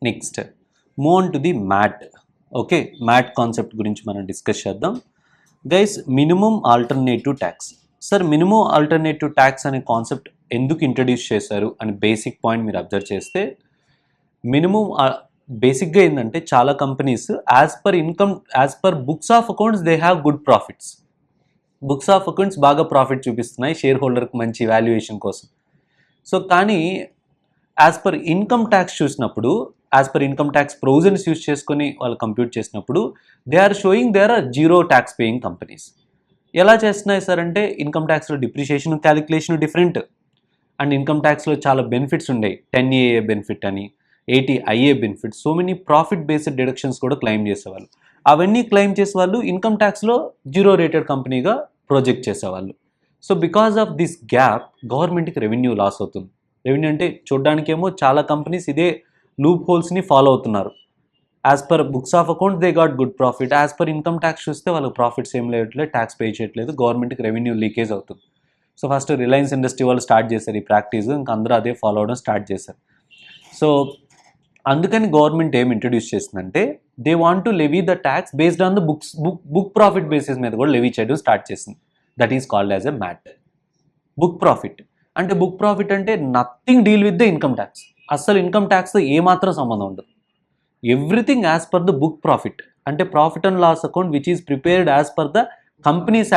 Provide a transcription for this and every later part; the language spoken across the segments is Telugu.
Next move on to the MAT. Okay, MAT concept గురించి మనం డిస్కస్ చేద్దాం. Guys, minimum alternative tax. Sir, minimum alternative tax అనే కాన్సెప్ట్ ఎందుకు ఇంట్రడ్యూస్ చేశారు అని బేసిక్ పాయింట్ మీరు అబ్జర్వ్ చేస్తే, మినిమం బేసిక్గా ఏంటంటే చాలా companies as per books of accounts they have good profits. Books of accounts బాగా ప్రాఫిట్ చూపిస్తున్నాయి షేర్ హోల్డర్కి మంచి వాల్యుయేషన్ కోసం. సో కానీ యాజ్ పర్ ఇన్కమ్ ట్యాక్స్ చూసినప్పుడు, as per income tax provisions use చేసుకొని వాళ్ళు కంప్యూట్ చేసినప్పుడు they are showing they are zero tax paying companies. ఎలా చేస్తున్నాయి సార్ అంటే, ఇన్కమ్ ట్యాక్స్లో depreciation calculation different, and income ట్యాక్స్లో చాలా బెనిఫిట్స్ ఉన్నాయి. 10AA బెనిఫిట్ అని, 80IA benefit, so many profit based deductions కూడా క్లెయిమ్ చేసేవాళ్ళు. అవన్నీ క్లెయిమ్ చేసేవాళ్ళు ఇన్కమ్ ట్యాక్స్లో జీరో రేటెడ్ కంపెనీగా ప్రొజెక్ట్ చేసేవాళ్ళు. So because of this gap గవర్నమెంట్కి రెవెన్యూ లాస్ అవుతుంది. రెవెన్యూ అంటే చూడడానికేమో చాలా కంపెనీస్ ఇదే లూప్ హోల్స్ని ఫాలో అవుతున్నారు. As per books of account they got good profit, as per income tax చూస్తే వాళ్ళకి ప్రాఫిట్స్ ఏం లేవట్లేదు, ట్యాక్స్ పే చేయట్లేదు, గవర్నమెంట్కి రెవెన్యూ లీకేజ్ అవుతుంది. సో ఫస్ట్ రిలయన్స్ ఇండస్ట్రీ వాళ్ళు స్టార్ట్ చేశారు ఈ ప్రాక్టీస్, ఇంకా అందరూ అదే ఫాలో అవడం స్టార్ట్ చేశారు. సో అందుకని గవర్నమెంట్ ఏం ఇంట్రడ్యూస్ చేసిందంటే, they want to levy the tax based on the book profit basis మీద కూడా లెవీ చేయడం స్టార్ట్ చేసింది. That is called as a MAT. Book profit అంటే, బుక్ ప్రాఫిట్ అంటే nothing deal with the income tax. అస్సలు ఇన్కమ్ ట్యాక్స్తో ఏమాత్రం సంబంధం ఉండదు. Everything as per the book profit. అంటే profit and loss account which is prepared as per the companies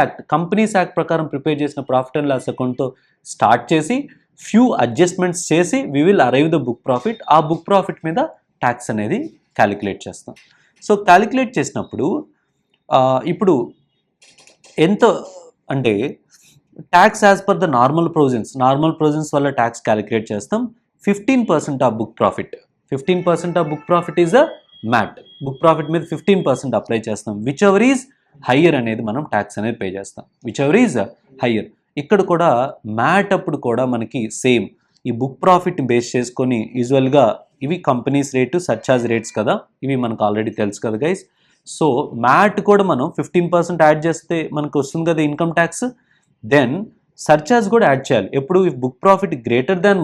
act ప్రకారం ప్రిపేర్ చేసిన ప్రాఫిట్ అండ్ లాస్ అకౌంట్తో స్టార్ట్ చేసి ఫ్యూ అడ్జస్ట్మెంట్స్ చేసి we will arrive the book profit. ఆ బుక్ ప్రాఫిట్ మీద ట్యాక్స్ అనేది క్యాలిక్యులేట్ చేస్తాం. సో క్యాలిక్యులేట్ చేసినప్పుడు ఇప్పుడు ఎంత అంటే, tax as per the normal provisions వల్ల ట్యాక్స్ క్యాలిక్యులేట్ చేస్తాం. 15% of book profit, 15% of book profit is a MAT. Book profit మీద 15% అప్లై చేస్తాం. విచ్ ఎవర్ ఈజ్ హయ్యర్ అనేది మనం ట్యాక్స్ అనేది పే చేస్తాం. Which ever is higher. ఇక్కడ కూడా మ్యాట్ అప్పుడు కూడా మనకి సేమ్ ఈ బుక్ ప్రాఫిట్ బేస్ చేసుకొని యూజువల్గా ఇవి కంపెనీస్ రేటు సర్చార్జ్ రేట్స్ కదా, ఇవి మనకు ఆల్రెడీ తెలుసు కదా గైస్. సో మ్యాట్ కూడా మనం 15% యాడ్ చేస్తే మనకు వస్తుంది కదా ఇన్కమ్ ట్యాక్స్. దెన్ సర్చార్జ్ కూడా యాడ్ చేయాలి. ఎప్పుడు book profit greater than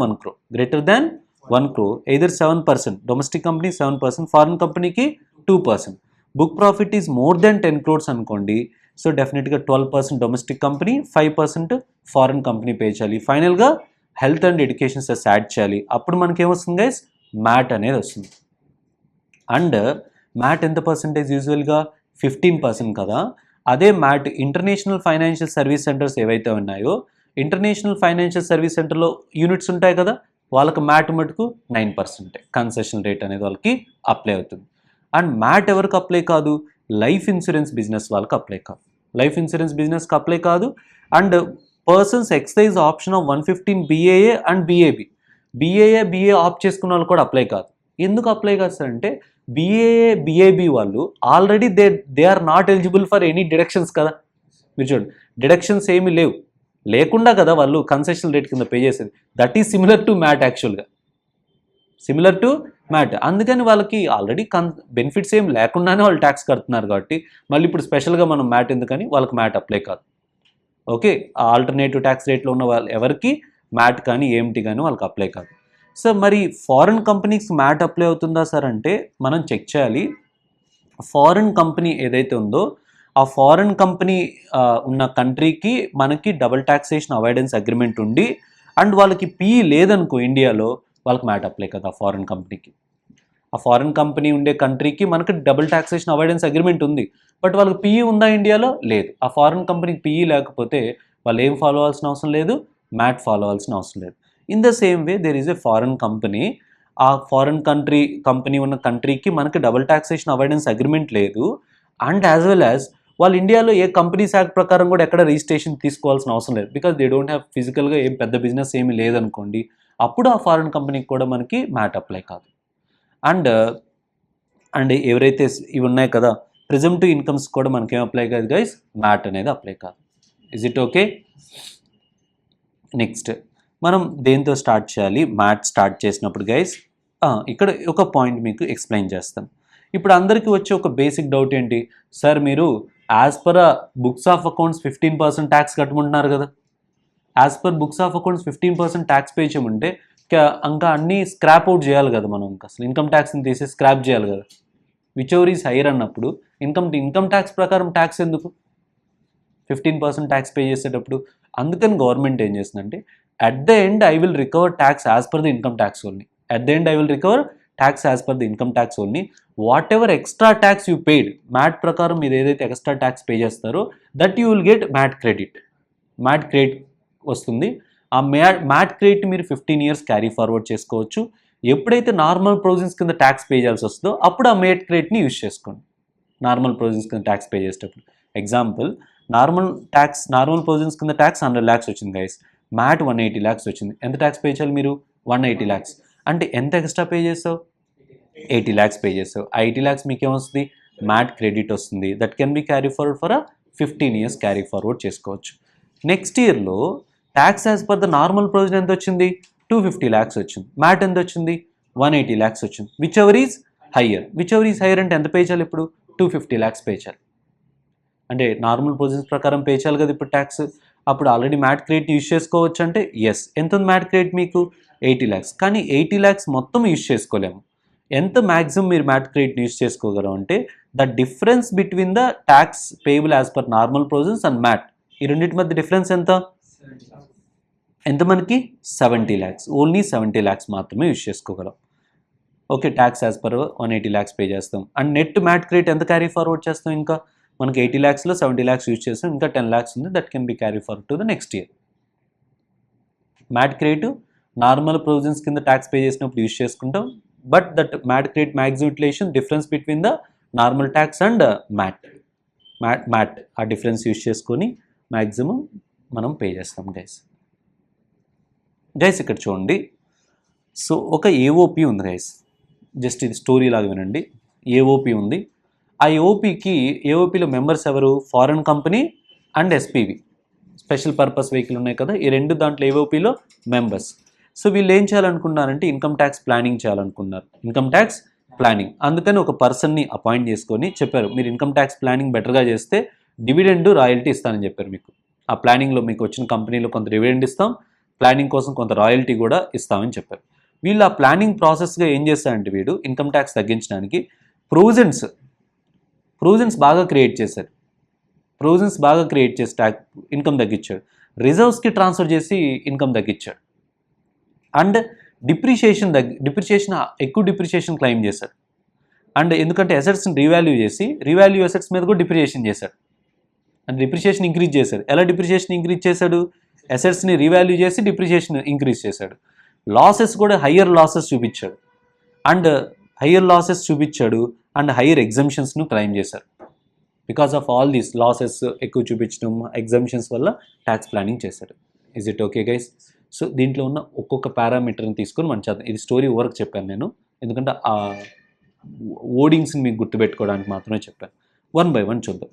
1 crore, either 7%, domestic company 7%, foreign కంపెనీకి 2%. Book profit is more than 10 crores అనుకోండి, సో డెఫినెట్గా 12% domestic company, 5% foreign company pay చేయాలి. ఫైనల్గా health and education cess add చేయాలి. అప్పుడు మనకి ఏమొస్తుంది గైస్, మ్యాట్ అనేది వస్తుంది. అండ్ మ్యాట్ ఎంత పర్సెంటేజ్, యూజువల్గా 15% కదా. అదే MAT international financial service centres ఏవైతే ఉన్నాయో, ఇంటర్నేషనల్ ఫైనాన్షియల్ సర్వీస్ సెంటర్లో యూనిట్స్ ఉంటాయి కదా, వాళ్ళకి మ్యాట్ మటుకు 9% కన్సెషన్ రేట్ అనేది వాళ్ళకి అప్లై అవుతుంది. అండ్ మ్యాట్ ఎవరికి అప్లై కాదు, లైఫ్ ఇన్సూరెన్స్ బిజినెస్ వాళ్ళకి అప్లై కాదు. లైఫ్ ఇన్సూరెన్స్ బిజినెస్కి అప్లై కాదు. And persons exercise option of 115 BAA and BA opt చేసుకున్న వాళ్ళు కూడా అప్లై కాదు. ఎందుకు అప్లై కాదు సార్ అంటే, BAB వాళ్ళు already they are not eligible for any deductions కదా. మీరు చూడండి, డిడక్షన్స్ ఏమీ లేకుండా కదా వాళ్ళు కన్సెషన్ రేట్ కింద పే చేసేది. That is similar to MAT, యాక్చువల్గా సిమిలర్ టు మ్యాట్. అందుకని వాళ్ళకి ఆల్రెడీ బెనిఫిట్స్ ఏం లేకుండానే వాళ్ళు ట్యాక్స్ కడుతున్నారు కాబట్టి మళ్ళీ ఇప్పుడు స్పెషల్గా మనం మ్యాట్ ఎందుకని, వాళ్ళకి మ్యాట్ అప్లై కాదు. ఓకే, ఆల్టర్నేటివ్ ట్యాక్స్ రేట్లో ఉన్న వాళ్ళు ఎవరికి మ్యాట్ కానీ ఏమిటి కానీ వాళ్ళకి అప్లై కాదు. సో మరి ఫారెన్ కంపెనీస్ మ్యాట్ అప్లై అవుతుందా సార్ అంటే, మనం చెక్ చేయాలి. ఫారెన్ కంపెనీ ఏదైతే ఉందో ఆ ఫారెన్ కంపెనీ ఉన్న కంట్రీకి మనకి డబుల్ ట్యాక్సేషన్ అవాయిడెన్స్ అగ్రిమెంట్ ఉండి, అండ్ వాళ్ళకి PE లేదనుకో ఇండియాలో, వాళ్ళకి మ్యాట్ అప్లై కదా ఆ ఫారెన్ కంపెనీకి. ఆ ఫారెన్ కంపెనీ ఉండే కంట్రీకి మనకి డబుల్ ట్యాక్సేషన్ అవాయిడెన్స్ అగ్రిమెంట్ ఉంది, బట్ వాళ్ళకి PE ఉందా ఇండియాలో, లేదు. ఆ ఫారెన్ కంపెనీకి PE లేకపోతే వాళ్ళు ఏం ఫాలో అవ్వాల్సిన అవసరం లేదు, మ్యాట్ ఫాలో అవ్వాల్సిన అవసరం లేదు. In the same way there is a foreign company, ఆ ఫారెన్ కంపెనీ ఉన్న కంట్రీకి మనకి డబుల్ ట్యాక్సేషన్ అవాయిడెన్స్ అగ్రిమెంట్ లేదు, అండ్ యాజ్ వెల్ యాజ్ వాళ్ళు ఇండియాలో ఏ కంపెనీస్ యాక్ట్ ప్రకారం కూడా ఎక్కడ రిజిస్ట్రేషన్ తీసుకోవాల్సిన అవసరం లేదు, బికాజ్ దే డోంట్ హ్యావ్ ఫిజికల్గా ఏం పెద్ద బిజినెస్ ఏమీ లేదనుకోండి, అప్పుడు ఆ ఫారెన్ కంపెనీకి కూడా మనకి మ్యాట్ అప్లై కాదు. అండ్ ఎవరైతే ఇవి ఉన్నాయి కదా ప్రిజంప్టివ్ ఇన్కమ్స్ కూడా మనకేం అప్లై కాదు గైస్, మ్యాట్ అనేది అప్లై కాదు. Is it okay? నెక్స్ట్ మనం దేంతో స్టార్ట్ చేయాలి, మ్యాట్ స్టార్ట్ చేసినప్పుడు గైస్ ఇక్కడ ఒక పాయింట్ మీకు ఎక్స్ప్లెయిన్ చేస్తాను. ఇప్పుడు అందరికీ వచ్చే ఒక బేసిక్ డౌట్ ఏంటి సార్, మీరు as per books of accounts 15% tax కట్టుకుంటున్నారు కదా. As per books of accounts 15% tax pay చేయమంటే ఇంకా అన్నీ స్క్రాప్ అవుట్ చేయాలి కదా మనం, ఇంకా అసలు ఇన్కమ్ ట్యాక్స్ని తీసి స్క్రాప్ చేయాలి కదా. విచ్ ఎవర్ ఈస్ హైయర్ అన్నప్పుడు ఇన్కమ్ ట్యాక్స్ ప్రకారం ట్యాక్స్ ఎందుకు 15% ట్యాక్స్ పే చేసేటప్పుడు. అందుకని గవర్నమెంట్ ఏం చేస్తుందంటే at the end I will recover tax as per the income tax only. At the end I will recover tax as per the income tax only. Whatever extra tax you paid, MAT ప్రకారం మీరు ఏదైతే ఎక్స్ట్రా ట్యాక్స్ పే చేస్తారో that you will get MAT credit. MAT credit వస్తుంది. ఆ మ్యాట్ క్రెడిట్ మీరు 15 years క్యారీ ఫార్వర్డ్ చేసుకోవచ్చు. ఎప్పుడైతే నార్మల్ ప్రొవిజన్స్ కింద ట్యాక్స్ పే చేయాల్సి వస్తుందో అప్పుడు ఆ మ్యాట్ క్రెడిట్ని యూజ్ చేసుకోండి. నార్మల్ ప్రొవిజన్స్ కింద ట్యాక్స్ పే చేసేటప్పుడు ఎగ్జాంపుల్ నార్మల్ ప్రొవిజన్స్ కింద ట్యాక్స్ 100 lakhs వచ్చింది గైస్, మ్యాట్ 180 lakhs వచ్చింది. ఎంత ట్యాక్స్ పే చేయాలి మీరు? 180 lakhs. అంటే ఎంత ఎక్స్ట్రా పే చేస్తావు? 80 lakhs పే చేస్తావు. ఆ 80 lakhs మీకు ఏమొస్తుంది? మ్యాట్ క్రెడిట్ వస్తుంది. That can be carry forward for 15 years carry forward చేసుకోవచ్చు. నెక్స్ట్ ఇయర్లో tax as per the normal provision ఎంత వచ్చింది? 250 lakhs వచ్చింది. మ్యాట్ ఎంత వచ్చింది? 180 lakhs వచ్చింది. విచ్ ఎవర్ ఈజ్ హయ్యర్ అంటే ఎంత పే చేయాలి ఇప్పుడు? 250 lakhs పే చేయాలి. అంటే నార్మల్ ప్రొవిజన్స్ ప్రకారం పే చేయాలి కదా ఇప్పుడు ట్యాక్స్. అప్పుడు ఆల్రెడీ మ్యాట్ క్రెడిట్ యూజ్ చేసుకోవచ్చు అంటే ఎస్. ఎంత ఉంది మ్యాట్ క్రెడిట్ మీకు? 80 lakhs. కానీ 80 lakhs మొత్తం యూజ్ చేసుకోలేము. ఎంత మ్యాక్సిమం మీరు మ్యాట్ క్రెడిట్ యూజ్ చేసుకోగలం అంటే the difference between the tax payable as per normal provisions and MAT, ఈ రెండింటి మధ్య డిఫరెన్స్ ఎంత మనకి? 70 lakhs. ఓన్లీ 70 lakhs మాత్రమే యూజ్ చేసుకోగలం. Okay, tax as per 180 lakhs pay చేస్తాం. అండ్ నెట్ మ్యాట్ క్రెడిట్ ఎంత క్యారీ ఫార్వర్డ్ చేస్తాం? ఇంకా మనకి 80 lakhsలో 70 lakhs యూజ్ చేస్తాం, ఇంకా 10 lakhs ఉంది. That can be carry forward to the next year. MAT credit normal provisions కింద ట్యాక్స్ పే చేసినప్పుడు యూజ్ చేసుకుంటాం. But that MAT credit maximum utilisation difference between the normal tax and MAT ఆ డిఫరెన్స్ యూజ్ చేసుకొని మ్యాక్సిమం మనం పే చేస్తాం గైస్. ఇక్కడ చూడండి. సో ఒక ఏఓపి ఉంది గైస్, జస్ట్ ఇది స్టోరీ లాగా వినండి. ఏఓపి ఉంది. ఆ ఏఓపిలో మెంబర్స్ ఎవరు? Foreign company and SPV, special purpose vehicle ఉన్నాయి కదా, ఈ రెండు దాంట్లో ఏఓపిలో మెంబర్స్. సో వీళ్ళు ఏం చేయాలనుకున్నారంటే ఇన్కమ్ ట్యాక్స్ ప్లానింగ్ చేయాలనుకున్నారు. ఇన్కమ్ ట్యాక్స్ ప్లానింగ్, అందుకని ఒక పర్సన్ని అపాయింట్ చేసుకొని చెప్పారు మీరు ఇన్కమ్ ట్యాక్స్ ప్లానింగ్ బెటర్గా చేస్తే డివిడెండ్ రాయల్టీ ఇస్తానని చెప్పారు. మీకు ఆ ప్లానింగ్లో మీకు వచ్చిన కంపెనీలో కొంత డివిడెండ్ ఇస్తాం, ప్లానింగ్ కోసం కొంత రాయల్టీ కూడా ఇస్తామని చెప్పారు. వీళ్ళు ఆ ప్లానింగ్ ప్రాసెస్గా ఏం చేస్తారంటే వీడు ఇన్కమ్ ట్యాక్స్ తగ్గించడానికి ప్రొవిజన్స్ బాగా క్రియేట్ చేశారు. ఇన్కమ్ తగ్గించాడు. రిజర్వ్స్కి ట్రాన్స్ఫర్ చేసి ఇన్కమ్ తగ్గించాడు. అండ్ డిప్రిషియేషన్ ఎక్కువ డిప్రిషియేషన్ క్లెయిమ్ చేశాడు. అండ్ ఎందుకంటే అసెట్స్ని రీవాల్యూ అసెట్స్ మీద కూడా డిప్రిషియేషన్ చేశాడు. అండ్ డిప్రిషియేషన్ ఇంక్రీజ్ చేశాడు. ఎలా డిప్రిషియేషన్ ఇంక్రీజ్ చేశాడు? అసెట్స్ని రీవాల్యూ చేసి డిప్రిషియేషన్ ఇంక్రీజ్ చేశాడు. లాసెస్ కూడా హయ్యర్ లాసెస్ చూపించాడు. అండ్ హయ్యర్ ఎగ్జంప్షన్స్ను క్లెయిమ్ చేశారు. Because of all these losses ఎక్కువ చూపించడం, ఎగ్జంప్షన్స్ వల్ల ట్యాక్స్ ప్లానింగ్ చేశాడు. Is it okay guys? So దీంట్లో ఉన్న ఒక్కొక్క పారామీటర్ని తీసుకొని మనం చదువు. ఇది స్టోరీ వర్క్ చెప్పాను నేను, ఎందుకంటే ఆ ఓడింగ్స్ని మీకు గుర్తుపెట్టుకోవడానికి మాత్రమే చెప్పాను. 1 by 1 చూద్దాం.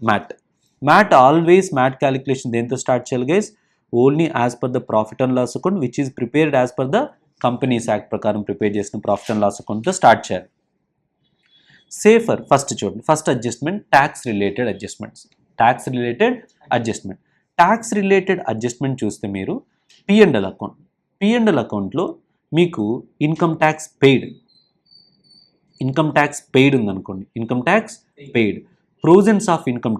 మ్యాట్ క్యాలిక్యులేషన్ దేంతో స్టార్ట్ చేయాలి guys? Only as per the profit and loss account which is prepared as per the companies act ప్రకారం ప్రిపేర్ చేసిన ప్రాఫిట్ అండ్ లాస్ అకౌంట్తో స్టార్ట్ చేయాలి. సేఫర్ ఫస్ట్ చూడండి. First adjustment tax related adjustment చూస్తే మీరు P&L అకౌంట్లో మీకు ఇన్కమ్ ట్యాక్స్ పెయిడ్ ఉందనుకోండి. Provisions of income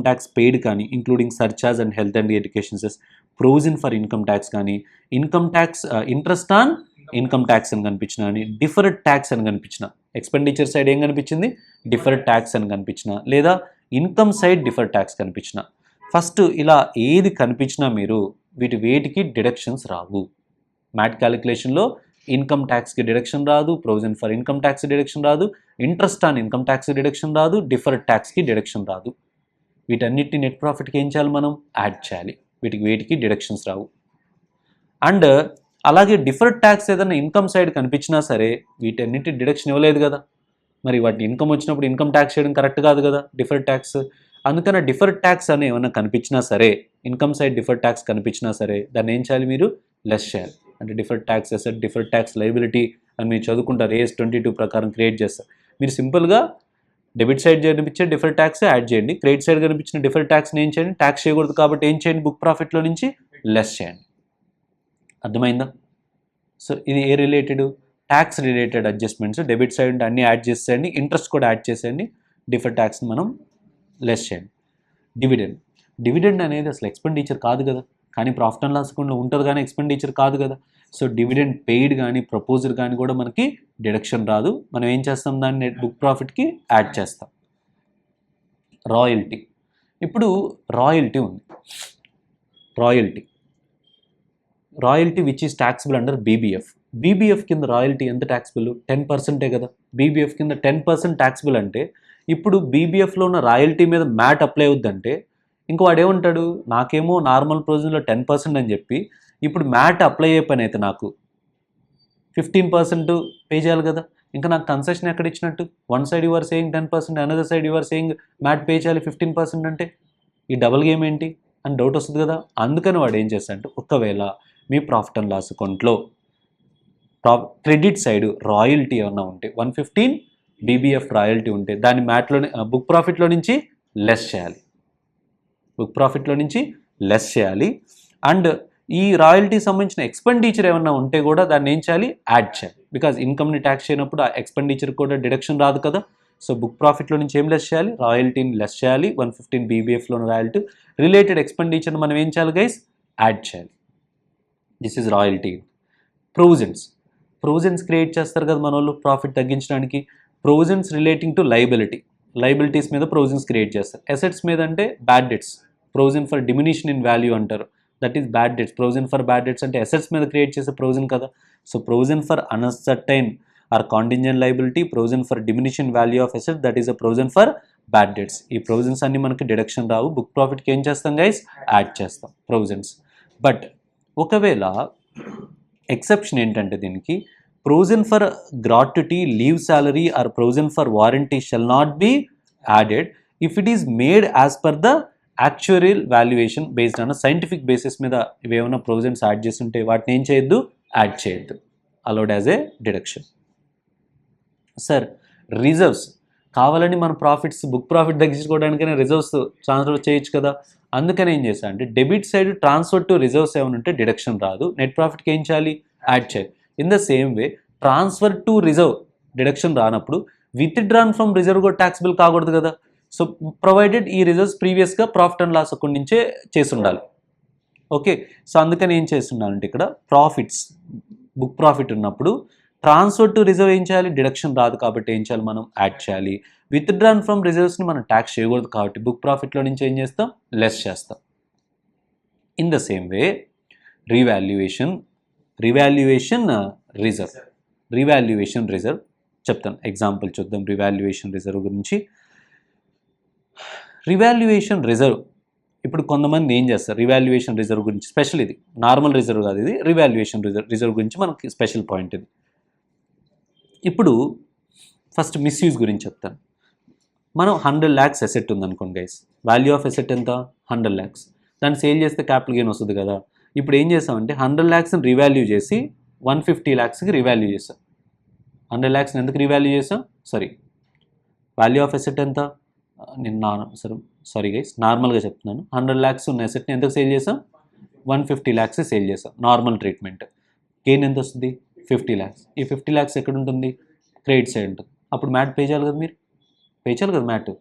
tax paid కానీ including surcharge and health and education cess, provision for income tax కానీ, income tax interest on income tax అని కనిపించిన కానీ, డిఫర్డ్ ట్యాక్స్ అని కనిపించిన, ఎక్స్పెండిచర్ సైడ్ ఏం కనిపించింది? డిఫర్డ్ ట్యాక్స్ అని కనిపించిన, లేదా ఇన్కమ్ సైడ్ డిఫర్డ్ ట్యాక్స్ కనిపించిన, ఫస్ట్ ఇలా ఏది కనిపించినా మీరు వేటికి డిడక్షన్స్ రావు. మ్యాట్ క్యాలిక్యులేషన్లో ఇన్కమ్ ట్యాక్స్కి డిడక్షన్ రాదు, provision for income tax deduction రాదు, interest on income tax deduction రాదు, డిఫర్డ్ ట్యాక్స్కి డిడక్షన్ రాదు. వీటన్నిటిని నెట్ ప్రాఫిట్కి ఏం చేయాలి? మనం యాడ్ చేయాలి. వేటికి డిడక్షన్స్ రావు. అండ్ అలాగే డిఫర్డ్ ట్యాక్స్ ఏదైనా ఇన్కమ్ సైడ్ కనిపించినా సరే వీటన్నిటి డిడక్షన్ ఇవ్వలేదు కదా, మరి వాటి ఇన్కమ్ వచ్చినప్పుడు ఇన్కమ్ ట్యాక్స్ చేయడం కరెక్ట్ కాదు కదా డిఫర్డ్ ట్యాక్స్. అందుకని డిఫర్డ్ ట్యాక్స్ అని ఏమైనా కనిపించినా సరే, ఇన్కమ్ సైడ్ డిఫర్డ్ ట్యాక్స్ కనిపించినా సరే దాన్ని ఏం చేయాలి? మీరు లెస్ చేయాలి. అంటే deferred tax asset, deferred tax liability అని మీరు చదువుకుంటారు. AS 22 ప్రకారం క్రియేట్ చేస్తారు. మీరు సింపుల్గా డెబిట్ సైడ్ కనిపించే డిఫర్డ్ ట్యాక్స్ యాడ్ చేయండి, క్రెడిట్ సైడ్ కనిపించిన డిఫర్డ్ ట్యాక్స్ని ఏం చేయండి? ట్యాక్స్ చేయకూడదు కాబట్టి ఏం చేయండి? బుక్ ప్రాఫిట్లో నుంచి లెస్ చేయండి. అర్థమైందా? సో ఇది ఏ related, tax related adjustments. Debit side ఉంటే అన్నీ యాడ్ చేసేయండి, ఇంట్రెస్ట్ కూడా యాడ్ చేసేయండి, డిఫర్డ్ ట్యాక్స్ని మనం లెస్ చేయండి. డివిడెండ్ అనేది అసలు ఎక్స్పెండిచర్ కాదు కదా, కానీ ప్రాఫిట్ అండ్ లాస్ అకౌంట్లో ఉంటుంది కానీ ఎక్స్పెండిచర్ కాదు కదా. సో డివిడెండ్ పెయిడ్ కానీ ప్రపోజర్ కానీ కూడా మనకి డిడక్షన్ రాదు. మనం ఏం చేస్తాం, దాన్ని నెట్ బుక్ ప్రాఫిట్కి యాడ్ చేస్తాం. రాయల్టీ. ఇప్పుడు రాయల్టీ ఉంది, royalty which is taxable under BBF కింద రాయల్టీ ఎంత ట్యాక్సిబుల్, 10% కదా. బీబీఎఫ్ కింద 10% ట్యాక్సిబుల్ అంటే ఇప్పుడు బీబీఎఫ్లో ఉన్న రాయల్టీ మీద మ్యాట్ అప్లై అవుద్దంటే ఇంకో వాడు ఏమంటాడు, నాకేమో నార్మల్ ప్రొవిజన్లో 10% అని చెప్పి ఇప్పుడు మ్యాట్ అప్లై అయ్యే పని అయితే నాకు 15% పే చేయాలి కదా. ఇంకా నాకు కన్సెషన్ ఎక్కడ ఇచ్చినట్టు? One side you're saying 10%, another side you're saying MAT pay చేయాలి 15% అంటే ఈ డబుల్ గేమ్ ఏంటి అని డౌట్ వస్తుంది కదా. అందుకని వాడు ఏం చేస్తాడంటే, ఒకవేళ మీ ప్రాఫిట్ అండ్ లాస్ అకౌంట్లో క్రెడిట్ సైడ్ రాయల్టీ ఏమన్నా ఉంటే 115 బీబీఎఫ్ రాయల్టీ ఉంటే దాన్ని మ్యాట్లోనే బుక్ ప్రాఫిట్లో నుంచి లెస్ చేయాలి. అండ్ ఈ రాయల్టీ సంబంధించిన ఎక్స్పెండిచర్ ఏమన్నా ఉంటే కూడా దాన్ని ఏం చేయాలి, యాడ్ చేయాలి. బికాజ్ ఇన్కమ్ని ట్యాక్స్ చేయనప్పుడు ఆ ఎక్స్పెండిచర్ కూడా డిడక్షన్ రాదు కదా. సో బుక్ ప్రాఫిట్లో నుంచి ఏం లెస్ చేయాలి, రాయల్టీని లెస్ చేయాలి. 115 బీబీఎఫ్లోని రాయల్టీ రిలేటెడ్ ఎక్స్పెండిచర్ని మనం ఏం చేయాలి గైస్, యాడ్ చేయాలి. This is royalty. Provisions create చేస్తారు కదా మన వాళ్ళు ప్రాఫిట్ తగ్గించడానికి. ప్రొవిజన్స్ రిలేటింగ్ టు లైబిలిటీస్ మీద ప్రొవిజన్స్ క్రియేట్ చేస్తారు. అసెట్స్ మీద అంటే bad debts, provision for diminution in value అంటారు, that is bad debts. Provision for bad debts అంటే అసెట్స్ మీద క్రియేట్ చేసే ప్రొవిజన్ కదా. So provision for uncertain or contingent liability, provision for diminution value of asset, that is a provision for bad debts. ఈ ప్రొవిజన్స్ అన్ని మనకి డిడక్షన్ రావు. బుక్ ప్రాఫిట్కి ఏం చేస్తాం గైస్, యాడ్ చేస్తాం ప్రొవిజన్స్. బట్ ఒకవేళ ఎక్సెప్షన్ ఏంటంటే దీనికి, provision for gratuity, leave salary or provision for warranty shall not be added if it is made as per the actuarial valuation based on scientific basis మీద ఇవేమైనా ప్రొవిజన్స్ యాడ్ చేస్తుంటే వాటిని ఏం చేయొద్దు, యాడ్ చేయొద్దు, allowed as a deduction. Sir reserves కావాలని మన ప్రాఫిట్స్ బుక్ ప్రాఫిట్ తగ్గించుకోవడానికైనా రిజర్వ్స్ ట్రాన్స్ఫర్ చేయొచ్చు కదా. అందుకని ఏం చేస్తా అంటే debit side transfer to reserves ఏమైనా ఉంటే డిడక్షన్ రాదు, నెట్ ప్రాఫిట్కి ఏం చేయాలి, యాడ్ చేయాలి. In the same way transfer to reserve deduction రానప్పుడు విత్డ్రాన్ ఫ్రమ్ రిజర్వ్ కూడా ట్యాక్సిబుల్ కాకూడదు కదా. సో ప్రొవైడెడ్ ఈ రిజర్వ్స్ ప్రీవియస్గా ప్రాఫిట్ అండ్ లాస్ అకౌంట్ నుంచే చేసి ఉండాలి. ఓకే, సో అందుకని ఏం చేస్తున్నానంటే ఇక్కడ ప్రాఫిట్స్ బుక్ ప్రాఫిట్ ఉన్నప్పుడు ట్రాన్స్ఫర్ టు రిజర్వ్ ఏం చేయాలి, డిడక్షన్ రాదు కాబట్టి ఏం చేయాలి, మనం యాడ్ చేయాలి. విత్డ్రాన్ ఫ్రమ్ రిజర్వ్స్ని మనం ట్యాక్స్ చేయకూడదు కాబట్టి బుక్ ప్రాఫిట్లో నుంచి ఏం చేస్తాం, లెస్ చేస్తాం. In the same way revaluation reserve చెప్తాను, ఎగ్జాంపుల్ చూద్దాం రివాల్యుయేషన్ రిజర్వ్ గురించి. రివాల్యుయేషన్ రిజర్వ్ ఇప్పుడు కొంతమంది ఏం చేస్తారు, రివాల్యుయేషన్ రిజర్వ్ గురించి స్పెషల్, ఇది నార్మల్ రిజర్వ్ కాదు, ఇది రివాల్యుయేషన్ రిజర్వ్ గురించి మనకి స్పెషల్ పాయింట్ ఇది. ఇప్పుడు ఫస్ట్ మిస్యూజ్ గురించి చెప్తాను. మనం 100 lakhs అసెట్ ఉందనుకోండి గైస్, వాల్యూ ఆఫ్ అసెట్ ఎంత, 100 lakhs. దాన్ని సేల్ చేస్తే క్యాపిటల్ గెయిన్ వస్తుంది కదా. ఇప్పుడు ఏం చేస్తామంటే 100 lakhsని రివాల్యూ చేసి 150 lakhsకి రివాల్యూ చేస్తాం. 100 lakhsని ఎందుకు రివాల్యూ చేస్తాం, వాల్యూ ఆఫ్ అసెట్ ఎంత, నేను సారీ గైస్ నార్మల్గా చెప్తున్నాను. 100 lakhs ఉన్న అసెట్ని ఎందుకు సేల్ చేసాం, 150 lakhs సేల్ చేసాం, నార్మల్ ట్రీట్మెంట్. గెయిన్ ఎంత వస్తుంది, 50 lakhs. ఈ 50 lakhs ఎక్కడ ఉంటుంది, క్రెడిట్ సైడ్ ఉంటుంది. అప్పుడు మ్యాట్ పే చేయాలి కదా, మీరు పే చేయాలి కదా మ్యాట్.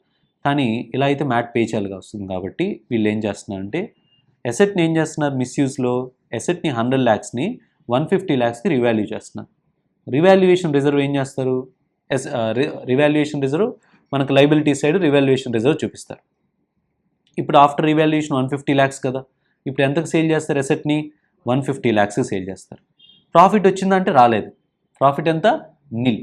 కానీ ఇలా అయితే మ్యాట్ పే చేయాలిగా వస్తుంది కాబట్టి వీళ్ళు ఏం చేస్తున్నారంటే అసెట్ని ఏం చేస్తున్నారు, మిస్యూజ్లో అసెట్ని 100 lakhsని 150 lakhsకి రివాల్యూ చేస్తున్నారు. రివాల్యుయేషన్ రిజర్వ్ ఏం చేస్తారు, రివాల్యుయేషన్ రిజర్వ్ మనకు లైబిలిటీ సైడ్ రివాల్యుయేషన్ రిజర్వ్ చూపిస్తారు. ఇప్పుడు ఆఫ్టర్ రివాల్యుయేషన్ 150 lakhs కదా, ఇప్పుడు ఎంతకు సేల్ చేస్తారు అసెట్ని, 150 lakhsకి సేల్ చేస్తారు. ప్రాఫిట్ వచ్చిందంటే రాలేదు, ప్రాఫిట్ ఎంత, నిల్.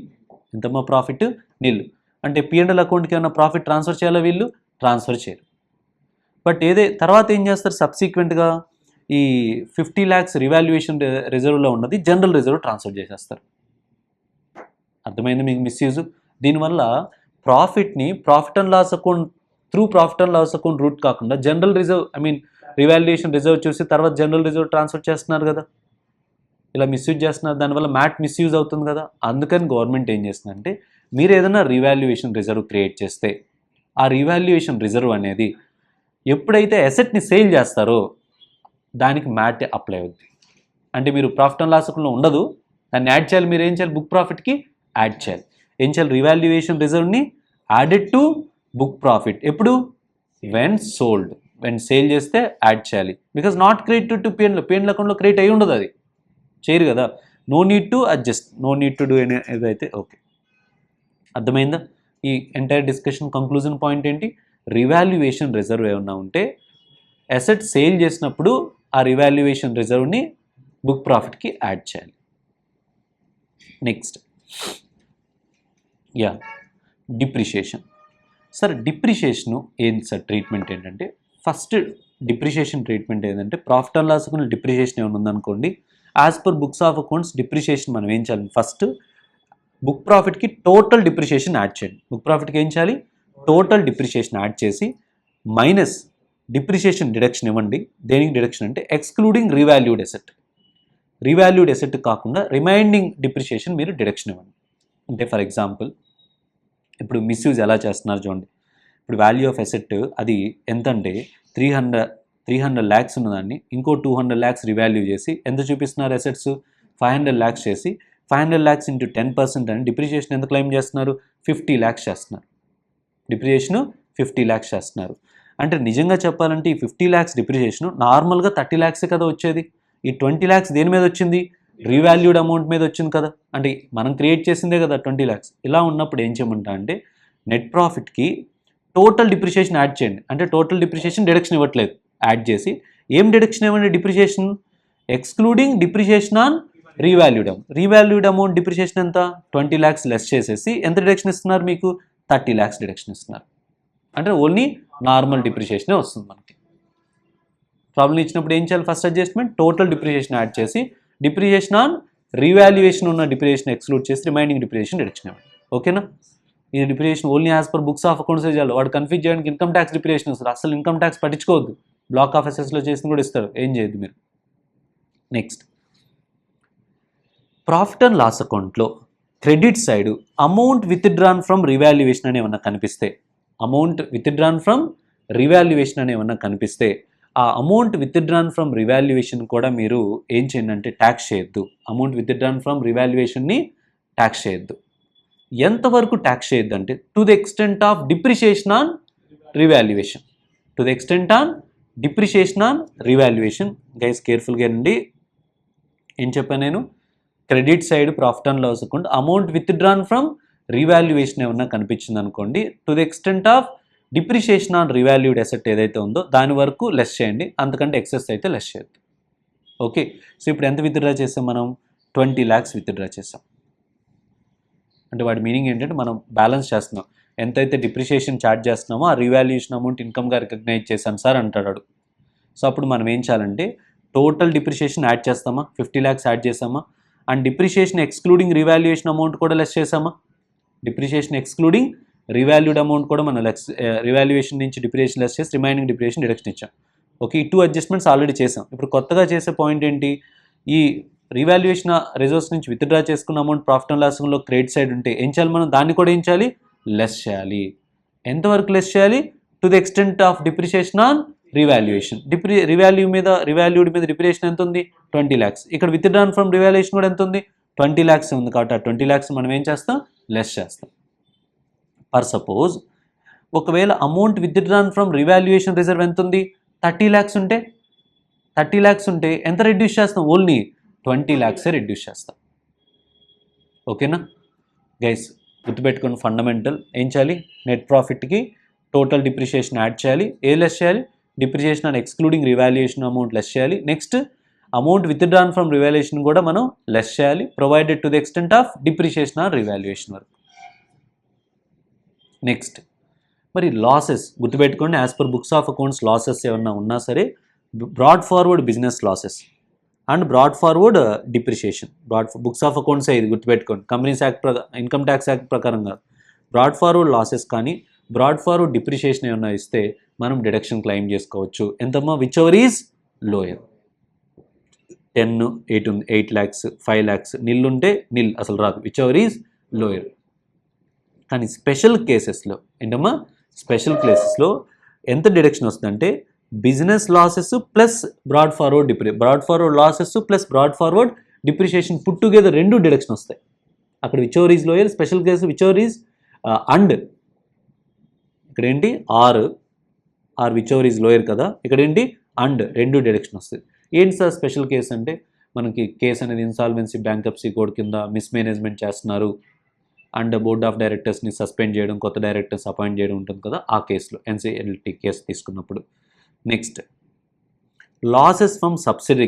ఎంతమ్మా ప్రాఫిట్, నిల్. అంటే P&L అకౌంట్కి ఏమైనా ప్రాఫిట్ ట్రాన్స్ఫర్ చేయాలా, వీళ్ళు ట్రాన్స్ఫర్ చేయరు. బట్ తర్వాత ఏం చేస్తారు, సబ్సిక్వెంట్గా ఈ 50 lakhs రివాల్యుయేషన్ రిజర్వ్లో ఉన్నది జనరల్ రిజర్వ్ ట్రాన్స్ఫర్ చేసేస్తారు. అర్థమైంది మీకు మిస్యూజ్. దీనివల్ల ప్రాఫిట్ని profit and loss account route కాకుండా జనరల్ రిజర్వ్ రివాల్యుయేషన్ రిజర్వ్ చూసి తర్వాత జనరల్ రిజర్వ్ ట్రాన్స్ఫర్ చేస్తున్నారు కదా, ఇలా మిస్యూజ్ చేస్తున్నారు. దానివల్ల మ్యాట్ మిస్యూజ్ అవుతుంది కదా. అందుకని గవర్నమెంట్ ఏం చేస్తుందంటే మీరు ఏదైనా రివాల్యుయేషన్ రిజర్వ్ క్రియేట్ చేస్తే ఆ రివాల్యుయేషన్ రిజర్వ్ అనేది ఎప్పుడైతే అసెట్ని సేల్ చేస్తారో దానికి మ్యాట్ అప్లై అవుద్ది. అంటే మీరు ప్రాఫిట్ అండ్ లాస్ అకౌంట్లో ఉండదు, దాన్ని యాడ్ చేయాలి. మీరు ఏం చేయాలి? బుక్ ప్రాఫిట్కి యాడ్ చేయాలి. ఏం చేయాలి? రివాల్యుయేషన్ రిజర్వ్ని యాడెడ్ టు బుక్ ప్రాఫిట్. ఎప్పుడు? When sold. వెన్ సేల్ చేస్తే యాడ్ చేయాలి. Because not credited to PN అకౌంట్లో క్రెడిట్ అయి ఉండదు, అది చేయరు కదా. No need to adjust, no need to do ఏదైతే ఓకే. అర్థమైందా? ఈ ఎంటైర్ డిస్కషన్ కంక్లూజన్ పాయింట్ ఏంటి? రివాల్యుయేషన్ రిజర్వ్ ఏమన్నా ఉంటే అసెట్ సేల్ చేసినప్పుడు ఆ రివాల్యుయేషన్ రిజర్వ్ని బుక్ ప్రాఫిట్కి యాడ్ చేయాలి. Next depreciation. సార్ డిప్రిషియేషన్ ఏంటి సార్? ట్రీట్మెంట్ ఏంటంటే ఫస్ట్ డిప్రిషియేషన్ ట్రీట్మెంట్ ఏంటంటే profit and loss account depreciation ఏమైనా ఉందనుకోండి, as per books of accounts depreciation మనం ఏం చేయాలి? ఫస్ట్ బుక్ ప్రాఫిట్కి టోటల్ డిప్రిషియేషన్ యాడ్ చేయండి. బుక్ ప్రాఫిట్కి ఏం చేయాలి? టోటల్ డిప్రిషియేషన్ యాడ్ చేసి మైనస్ డిప్రిషియేషన్ డిడక్షన్ ఇవ్వండి. దేనికి డిడక్షన్ అంటే excluding revalued asset. Revalued asset కాకుండా రిమైనింగ్ డిప్రిషియేషన్ మీరు డిడక్షన్ ఇవ్వండి. అంటే ఫర్ ఎగ్జాంపుల్ ఇప్పుడు మిస్యూజ్ ఎలా చేస్తున్నారు చూడండి. ఇప్పుడు వాల్యూ ఆఫ్ ఎసెట్ అది ఎంత అంటే 300 lakhs ఉన్నదాన్ని ఇంకో 200 lakhs రివాల్యూ చేసి ఎంత చూపిస్తున్నారు? ఎసెట్స్ 500 lakhs చేసి 500 lakhs into 10% అని డిప్రిషియేషన్ ఎంత క్లెయిమ్ చేస్తున్నారు? 50 lakhs చేస్తున్నారు. డిప్రిషియేషన్ 50 lakhs చేస్తున్నారు. అంటే నిజంగా చెప్పాలంటే ఈ 50 lakhs డిప్రిషియేషన్ నార్మల్గా 30 lakhs కదా వచ్చేది. ఈ 20 lakhs దేని మీద వచ్చింది? రీవాల్యూడ్ అమౌంట్ మీద వచ్చింది కదా. అంటే మనం క్రియేట్ చేసిందే కదా 20 lakhs. ఇలా ఉన్నప్పుడు ఏం చేయమంటా అంటే నెట్ ప్రాఫిట్కి టోటల్ డిప్రిషియేషన్ యాడ్ చేయండి. అంటే టోటల్ డిప్రిషియేషన్ డిడక్షన్ ఇవ్వట్లేదు, యాడ్ చేసి ఏం డిడక్షన్ ఇవ్వండి? Depreciation excluding depreciation on రీవాల్యూడ్ amount depreciation ఎంత? 20 lakhs లెస్ చేసేసి ఎంత డిడక్షన్ ఇస్తున్నారు? మీకు 30 lakhs డిడక్షన్ ఇస్తున్నారు. అంటే ఓన్లీ నార్మల్ డిప్రిషియేషనే వస్తుంది మనకి. ప్రాబ్లం ఇచ్చినప్పుడు ఏం చేయాలి? First adjustment total depreciation add చేసి డిప్రిషియేషన్ ఆన్ రీవాల్యుయేషన్ ఉన్న డిప్రిషియేషన్ ఎక్స్క్లూడ్ చేసి రిమైనింగ్ డిప్రిషియేషన్ డిడక్షన్ ఇవ్వండి. ఓకేనా? ఇది depreciation only as per books of accounts చేయాలి. వాడు కన్ఫ్యూజ్ చేయడానికి ఇన్కమ్ ట్యాక్స్ డిప్రిషియేషన్ వస్తుంది. అసలు ఇన్కమ్ ట్యాక్స్ పట్టించుకోవద్దు. బ్లాక్ ఆఫ్ అసెట్స్లో చేసిన కూడా ఇస్తారు, ఏం చేయొద్దు మీరు. నెక్స్ట్ ప్రాఫిట్ అండ్ లాస్ అకౌంట్లో credit side amount withdrawn from revaluation అని ఏమన్నా కనిపిస్తే, అమౌంట్ విత్డ్రాన్ ఫ్రమ్ రివాల్యుయేషన్ అని ఏమన్నా కనిపిస్తే ఆ అమౌంట్ విత్డ్రాన్ ఫ్రమ్ రివాల్యుయేషన్ కూడా మీరు ఏం చేయండి అంటే ట్యాక్స్ చేయొద్దు. అమౌంట్ విత్డ్రాన్ ఫ్రమ్ రివాల్యుయేషన్ని ట్యాక్స్ చేయొద్దు. ఎంతవరకు ట్యాక్స్ చేయొద్దు అంటే to the extent of depreciation on revaluation. To the extent on depreciation on revaluation. Guys కేర్ఫుల్గా అండి, ఏం చెప్పాను నేను? Credit side profit and loss account amount withdrawn from revaluation ఏమన్నా కనిపించింది అనుకోండి, to the extent of depreciation on revalued asset ఏదైతే ఉందో దాని వరకు లెస్ చేయండి, అంతకంటే ఎక్సెస్ అయితే లెస్ చేయొద్దు. ఓకే, సో ఇప్పుడు ఎంత విత్డ్రా చేసాం మనం? 20 lakhs విత్డ్రా చేసాం. అంటే వాడి మీనింగ్ ఏంటంటే మనం బ్యాలెన్స్ చేస్తున్నాం. ఎంతైతే డిప్రిషియేషన్ ఛార్జ్ చేస్తున్నామో ఆ రివాల్యుయేషన్ అమౌంట్ ఇన్కమ్గా రికగ్నైజ్ చేశాను సార్ అంటాడు. సో అప్పుడు మనం ఏం చేయాలంటే టోటల్ డిప్రిషియేషన్ యాడ్ చేస్తామా? 50 lakhs యాడ్ చేసామా? And depreciation excluding revaluation amount కూడా లెస్ చేసామా? డిప్రిషియేషన్ ఎక్స్క్లూడింగ్ రివాల్యూడ్ అమౌంట్ కూడా మనం రివాల్యుయేషన్ నుంచి డిప్రిషియేషన్ లెస్ చేసి రిమైనింగ్ డిప్రిషియేషన్ డిడక్షన్ ఇచ్చాం. ఓకే, ఈ 2 అడ్జస్ట్మెంట్స్ ఆల్రెడీ చేసాం. ఇప్పుడు కొత్తగా చేసే పాయింట్ ఏంటి? ఈ రివాల్యుయేషన్ రిజర్వ్స్ నుంచి విత్డ్రా చేసుకున్న అమౌంట్ ప్రాఫిట్ అండ్ లాస్లో క్రెడిట్ సైడ్ ఉంటే ఏం చేయాలి? మనం దాన్ని కూడా ఏం చేయాలి? లెస్ చేయాలి. ఎంతవరకు లెస్ చేయాలి? To the extent of depreciation on revaluation. Revalued మీద డిప్రిషియేషన్ ఎంత ఉంది? 20 lakhs. ఇక్కడ విత్డ్రాన్ ఫ్రమ్ రివాల్యుయేషన్ కూడా ఎంత ఉంది? 20 lakhs ఉంది. కాబట్టి ఆ 20 lakhs మనం ఏం చేస్తాం? లెస్ చేస్తాం. ఫర్ సపోజ్ ఒకవేళ amount withdrawn from revaluation reserve ఎంత ఉంది? 30 lakhs ఉంటే 30 lakhs ఉంటే ఎంత రెడ్యూస్ చేస్తాం? ఓన్లీ 20 lakhs రెడ్యూస్ చేస్తాం. ఓకేనా గైస్? గుర్తుపెట్టుకుని ఫండమెంటల్ ఏం చేయాలి? నెట్ ప్రాఫిట్కి టోటల్ డిప్రిషియేషన్ యాడ్ చేయాలి. ఏ లెస్ చేయాలి? Depreciation and excluding revaluation amount less చేయాలి. Next amount withdrawn from revaluation కూడా మనం లెస్ చేయాలి, provided to the extent of depreciation or revaluation వరకు. నెక్స్ట్ మరి లాసెస్ గుర్తుపెట్టుకోండి. As per books of accounts losses ఏమన్నా ఉన్నా సరే brought forward business losses and brought forward depreciation. Books of accounts ఇది గుర్తుపెట్టుకోండి. Companies act income tax act ప్రకారం కాదు. బ్రాడ్ ఫార్వర్డ్ లాసెస్ కానీ బ్రాడ్ ఫార్వర్డ్ డిప్రిషియేషన్ ఏమన్నా ఇస్తే మనం డిడక్షన్ క్లెయిమ్ చేసుకోవచ్చు. ఎంతమ్మా? Whichever is lower. 10, 8 lakhs, 5 lakhs nil ఉంటే నిల్ అసలు రాదు. Whichever is lower. కానీ స్పెషల్ కేసెస్లో ఏంటమ్మా? స్పెషల్ కేసెస్లో ఎంత డిడక్షన్ వస్తుందంటే business losses plus brought forward losses plus brought forward depreciation put together రెండు డిడక్షన్ వస్తాయి. అక్కడ whichever is lower, special case whichever is and, ఇక్కడ ఏంటి are whichever is lower కదా, ఇక్కడ ఏంటి అండ్ రెండు డిడక్షన్ వస్తుంది. ఏంటి సార్ స్పెషల్ కేసు అంటే, మనకి కేసు అనేది ఇన్సాల్వెన్సీ బ్యాంక్రప్సీ కోడ్ కింద మిస్మేనేజ్మెంట్ చేస్తున్నారు అండ్ బోర్డ్ ఆఫ్ డైరెక్టర్స్ని సస్పెండ్ చేయడం, కొత్త డైరెక్టర్స్ అపాయింట్ చేయడం ఉంటుంది కదా, ఆ కేసులో ఎన్సిఎల్టీ కేసు తీసుకున్నప్పుడు. Next losses from subsidiary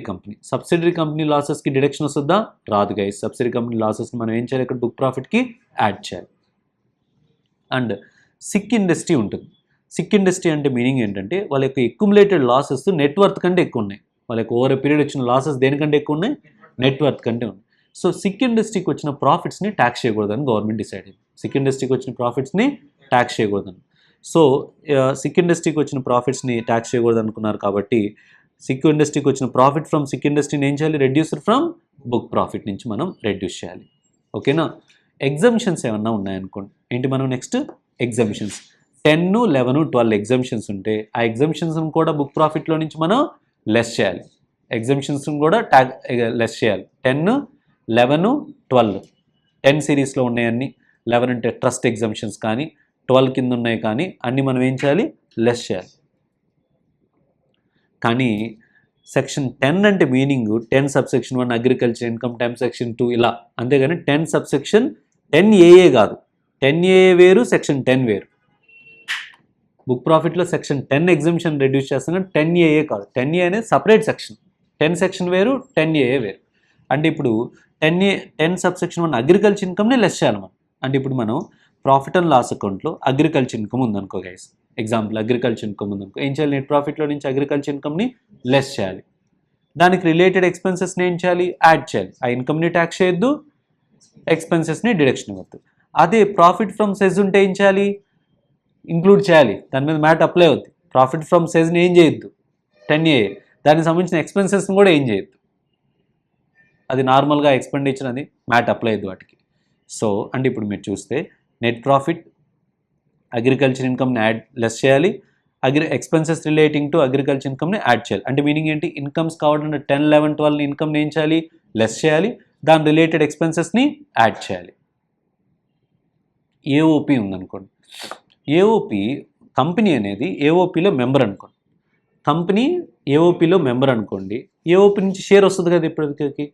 company లాసెస్కి డిడక్షన్ వస్తుందా, రాదు గైస్. సబ్సిడరీ కంపెనీ లాసెస్ని మనం ఏం చేయాలి, ఇక్కడ బుక్ ప్రాఫిట్కి యాడ్ చేయాలి. అండ్ సిక్ ఇండస్ట్రీ ఉంటుంది. సిక్ ఇండస్ట్రీ అంటే మీనింగ్ ఏంటంటే, వాళ్ళ యొక్క ఎక్యుములేటెడ్ లాసెస్ నెట్వర్త్ కంటే ఎక్కువ ఉన్నాయి. వాళ్ళ యొక్క ఓవర్ పీరియడ్ వచ్చిన లాసెస్ దేనికంటే ఎక్కువ ఉన్నాయి, నెట్వర్త్ కంటే ఉన్నాయి. సో సిక్ ఇండస్ట్రీకి వచ్చిన ప్రాఫిట్స్ని ట్యాక్స్ చేయకూడదని గవర్నమెంట్ డిసైడ్ అయింది. సిక్ ఇండస్ట్రీకి వచ్చిన ప్రాఫిట్స్ని ట్యాక్స్ చేయకూడదని. సో సిక్ ఇండస్ట్రీకి వచ్చిన ప్రాఫిట్స్ని ట్యాక్స్ చేయకూడదు అనుకున్నారు కాబట్టి, సిక్ ఇండస్ట్రీకి వచ్చిన ప్రాఫిట్ ఫ్రమ్ సిక్ ఇండస్ట్రీని ఏం చేయాలి, రెడ్యూసర్ ఫ్రమ్ బుక్ ప్రాఫిట్ నుంచి మనం రెడ్యూస్ చేయాలి. ఓకేనా. ఎగ్జంప్షన్స్ ఏమన్నా ఉన్నాయనుకోండి, ఏంటి మనం నెక్స్ట్ ఎగ్జంప్షన్స్ 10, 11, 12 ఎగ్జంప్షన్స్ ఉంటే ఆ ఎగ్జంప్షన్స్ని కూడా బుక్ ప్రాఫిట్లో నుంచి మనం లెస్ చేయాలి. ఎగ్జంప్షన్స్ని కూడా లెస్ చేయాలి. 10, 11, 12 10 సిరీస్లో ఉన్నాయన్నీ. 11 అంటే ట్రస్ట్ ఎగ్జంప్షన్స్ కానీ, 12 కింద ఉన్నాయి కానీ అన్నీ మనం ఏం చేయాలి, లెస్ చేయాలి. కానీ సెక్షన్ 10 అంటే meaning 10 subsection 1 agriculture income, 10 section 2 ఇలా, అంతేగాని 10 సబ్సెక్షన్ 10AA కాదు. 10AA వేరు, సెక్షన్ 10 వేరు. బుక్ ప్రాఫిట్లో సెక్షన్ 10 ఎగ్జంప్షన్ రెడ్యూస్ చేస్తాం కానీ 10AA కాదు. 10A అనేది సపరేట్ సెక్షన్. 10 సెక్షన్ వేరు, 10AA వేరు. అంటే ఇప్పుడు 10 సబ్సెక్షన్ 1 అగ్రికల్చర్ ఇన్కమ్ని లెస్ చేయాలి మనం. అంటే ఇప్పుడు మనం ప్రాఫిట్ అండ్ లాస్ అకౌంట్లో అగ్రికల్చర్ ఇన్కమ్ ఉందనుకో గైస్, ఎగ్జాంపుల్ అగ్రికల్చర్ ఇన్కమ్ ఉందనుకో, ఏం చేయాలి, నెట్ ప్రాఫిట్లో నుంచి అగ్రికల్చర్ ఇన్కమ్ని లెస్ చేయాలి. దానికి రిలేటెడ్ ఎక్స్పెన్సెస్ని ఏం చేయాలి, యాడ్ చేయాలి. ఆ ఇన్కమ్ని ట్యాక్స్ చేయొద్దు, ఎక్స్పెన్సెస్ని డిడక్షన్ ఇవ్వద్దు. అదే ప్రాఫిట్ ఫ్రమ్ సెజ్ ఉంటే ఏం చేయాలి, ఇంక్లూడ్ చేయాలి. దాని మీద మ్యాట్ అప్లై అవుద్ది. ప్రాఫిట్ ఫ్రమ్ సెజ్ని ఏం చేయొద్దు, 10AA. దానికి సంబంధించిన ఎక్స్పెన్సెస్ని కూడా ఏం చేయొద్దు. అది నార్మల్గా ఎక్స్పెండిచర్ అది మ్యాట్ అప్లై అయ్యద్దు వాటికి. సో అంటే ఇప్పుడు మీరు చూస్తే నెట్ ప్రాఫిట్ అగ్రికల్చర్ ఇన్కమ్ని లెస్ చేయాలి, ఎక్స్పెన్సెస్ రిలేటింగ్ టు అగ్రికల్చర్ ఇన్కమ్ని యాడ్ చేయాలి. అంటే మీనింగ్ ఏంటి, ఇన్కమ్స్ కావాలంటే 10, 11, 12 ఇన్కమ్ని ఏం చేయాలి, లెస్ చేయాలి. దాని రిలేటెడ్ ఎక్స్పెన్సెస్ని యాడ్ చేయాలి. ఏఓపి ఉందనుకోండి, ఏఓపి కంపెనీ అనేది ఏఓపిలో మెంబర్ అనుకోండి. కంపెనీ ఏఓపిలో మెంబర్ అనుకోండి, ఏఓపి నుంచి షేర్ వస్తుంది కదా. ఇప్పటికి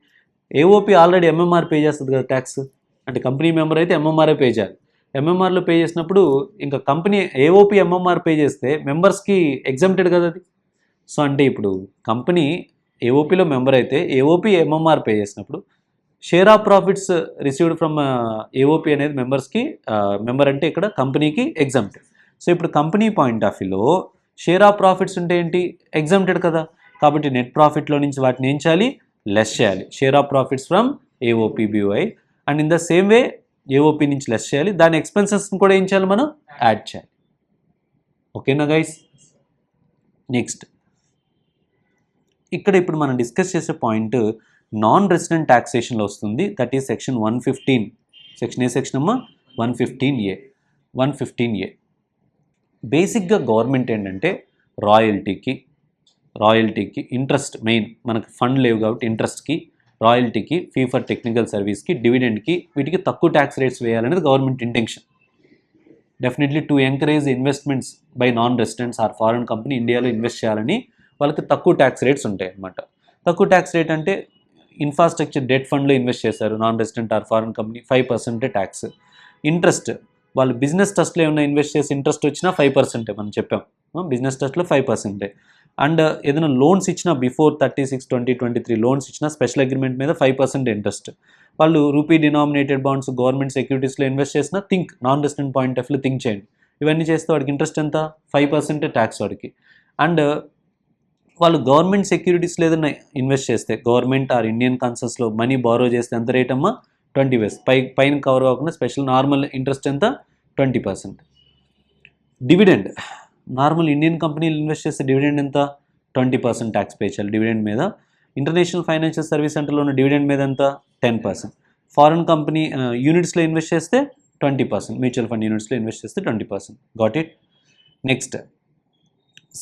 ఏఓపి ఆల్రెడీ ఎంఎంఆర్ పే చేస్తుంది కదా ట్యాక్స్. అంటే కంపెనీ మెంబర్ అయితే ఎంఎంఆర్ఏ పే చేయాలి. ఎంఎంఆర్లో పే చేసినప్పుడు ఇంకా కంపెనీ ఏఓపి ఎంఎంఆర్ పే చేస్తే మెంబర్స్కి ఎగ్జామ్టెడ్ కదా అది. సో అంటే ఇప్పుడు కంపెనీ ఏఓపిలో మెంబర్ అయితే ఏఓపి ఎంఎంఆర్ పే చేసినప్పుడు share of profits received from AOP అనేది మెంబర్స్కి, మెంబర్ అంటే ఇక్కడ కంపెనీకి ఎగ్జామ్టెడ్. సో ఇప్పుడు కంపెనీ పాయింట్ ఆఫ్ వ్యూలో షేర్ ఆఫ్ ప్రాఫిట్స్ ఉంటే ఏంటి, ఎగ్జామ్టెడ్ కదా. కాబట్టి నెట్ ప్రాఫిట్లో నుంచి వాటిని ఏం చేయాలి, లెస్ చేయాలి. Share of profits from AOP by. And in the same way AOP నుంచి లెస్ చేయాలి. దాని ఎక్స్పెన్సెస్ని కూడా ఏం చేయాలి, మనం యాడ్ చేయాలి. ఓకేనా గైస్. నెక్స్ట్ ఇక్కడ ఇప్పుడు మనం డిస్కస్ చేసే పాయింట్ నాన్ రెసిడెంట్ ట్యాక్సేషన్లో వస్తుంది. That is section 115. సెక్షన్ ఏ సెక్షన్ అమ్మా, 115A. 115A బేసిక్గా గవర్నమెంట్ ఏంటంటే రాయల్టీకి ఇంట్రెస్ట్, మెయిన్ మనకు ఫండ్ లేవు కాబట్టి ఇంట్రెస్ట్కి, రాయల్టీకి, ఫీ ఫర్ టెక్నికల్ సర్వీస్కి, డివిడెండ్కి, వీటికి తక్కువ ట్యాక్స్ రేట్స్ వేయాలనేది government intention. Definitely to encourage investments by non residents or foreign company ఇండియాలో ఇన్వెస్ట్ చేయాలని వాళ్ళకి తక్కువ ట్యాక్స్ రేట్స్ ఉంటాయి అన్నమాట. తక్కువ ట్యాక్స్ రేట్ అంటే ఇన్ఫ్రాస్ట్రక్చర్ డెట్ ఫండ్లో ఇన్వెస్ట్ చేశారు non resident or foreign company, 5% tax. Interest వాళ్ళు బిజినెస్ ట్రస్ట్లో ఏమైనా ఇన్వెస్ట్ చేసి ఇంట్రెస్ట్ వచ్చినా 5% మనం చెప్పాం. బిజినెస్ ట్రస్ట్లో 5%. అండ్ ఏదైనా లోన్స్ ఇచ్చినా బిఫోర్ 36/20/23 లోన్స్ ఇచ్చినా స్పెషల్ అగ్రిమెంట్ మీద 5% ఇంట్రెస్ట్. వాళ్ళు రూపీ డినామినేటెడ్ బాండ్స్, గవర్నమెంట్ సెక్యూరిటీస్లో ఇన్వెస్ట్ చేసినా non resident point of view think చేయండి. ఇవన్నీ చేస్తే వాడికి ఇంట్రెస్ట్ ఎంత, 5% ట్యాక్స్ వాడికి. అండ్ వాళ్ళు గవర్నమెంట్ సెక్యూరిటీస్లో ఏదైనా ఇన్వెస్ట్ చేస్తే, గవర్నమెంట్ ఆర్ ఇండియన్ కన్సర్న్స్లో మనీ బారో చేస్తే ఎంత రేట్ అమ్మా, 20%. పైన కవర్ అవ్వకుండా స్పెషల్ నార్మల్ ఇంట్రెస్ట్ ఎంత, 20%. డివిడెండ్ నార్మల్ ఇండియన్ కంపెనీలు ఇన్వెస్ట్ చేస్తే డివిడెండ్ ఎంత, 20% ట్యాక్స్ పే చేయాలి డివిడెండ్ మీద. ఇంటర్నేషనల్ ఫైనాన్షియల్ సర్వీస్ సెంటర్లో ఉన్న డివిడెండ్ మీద ఎంత, 10%. ఫారెన్ కంపెనీ యూనిట్స్లో ఇన్వెస్ట్ చేస్తే 20%. మ్యూచువల్ ఫండ్ యూనిట్స్లో ఇన్వెస్ట్ చేస్తే 20%. Got it. నెక్స్ట్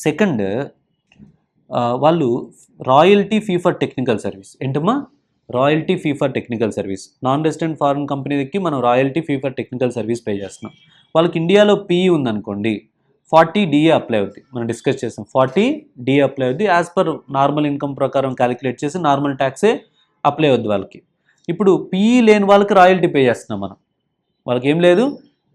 సెకండ్, వాళ్ళు royalty fee for technical service ఏంటమ్మా, royalty fee for technical service. Non resident foreign కంపెనీకి మనం royalty fee for technical service pay చేస్తున్నాం. వాళ్ళకి ఇండియాలో పీఈ ఉందనుకోండి, 40 డిఏ అప్లై అవుద్ది. మనం డిస్కస్ చేస్తాం, 40 డిఏ అప్లై అవుద్ది. యాజ్ పర్ నార్మల్ ఇన్కమ్ ప్రకారం క్యాలిక్యులేట్ చేసి నార్మల్ ట్యాక్సే అప్లై అవుద్ది వాళ్ళకి. ఇప్పుడు పీఈ లేని వాళ్ళకి రాయల్టీ పే చేస్తున్నాం మనం. వాళ్ళకి ఏం లేదు,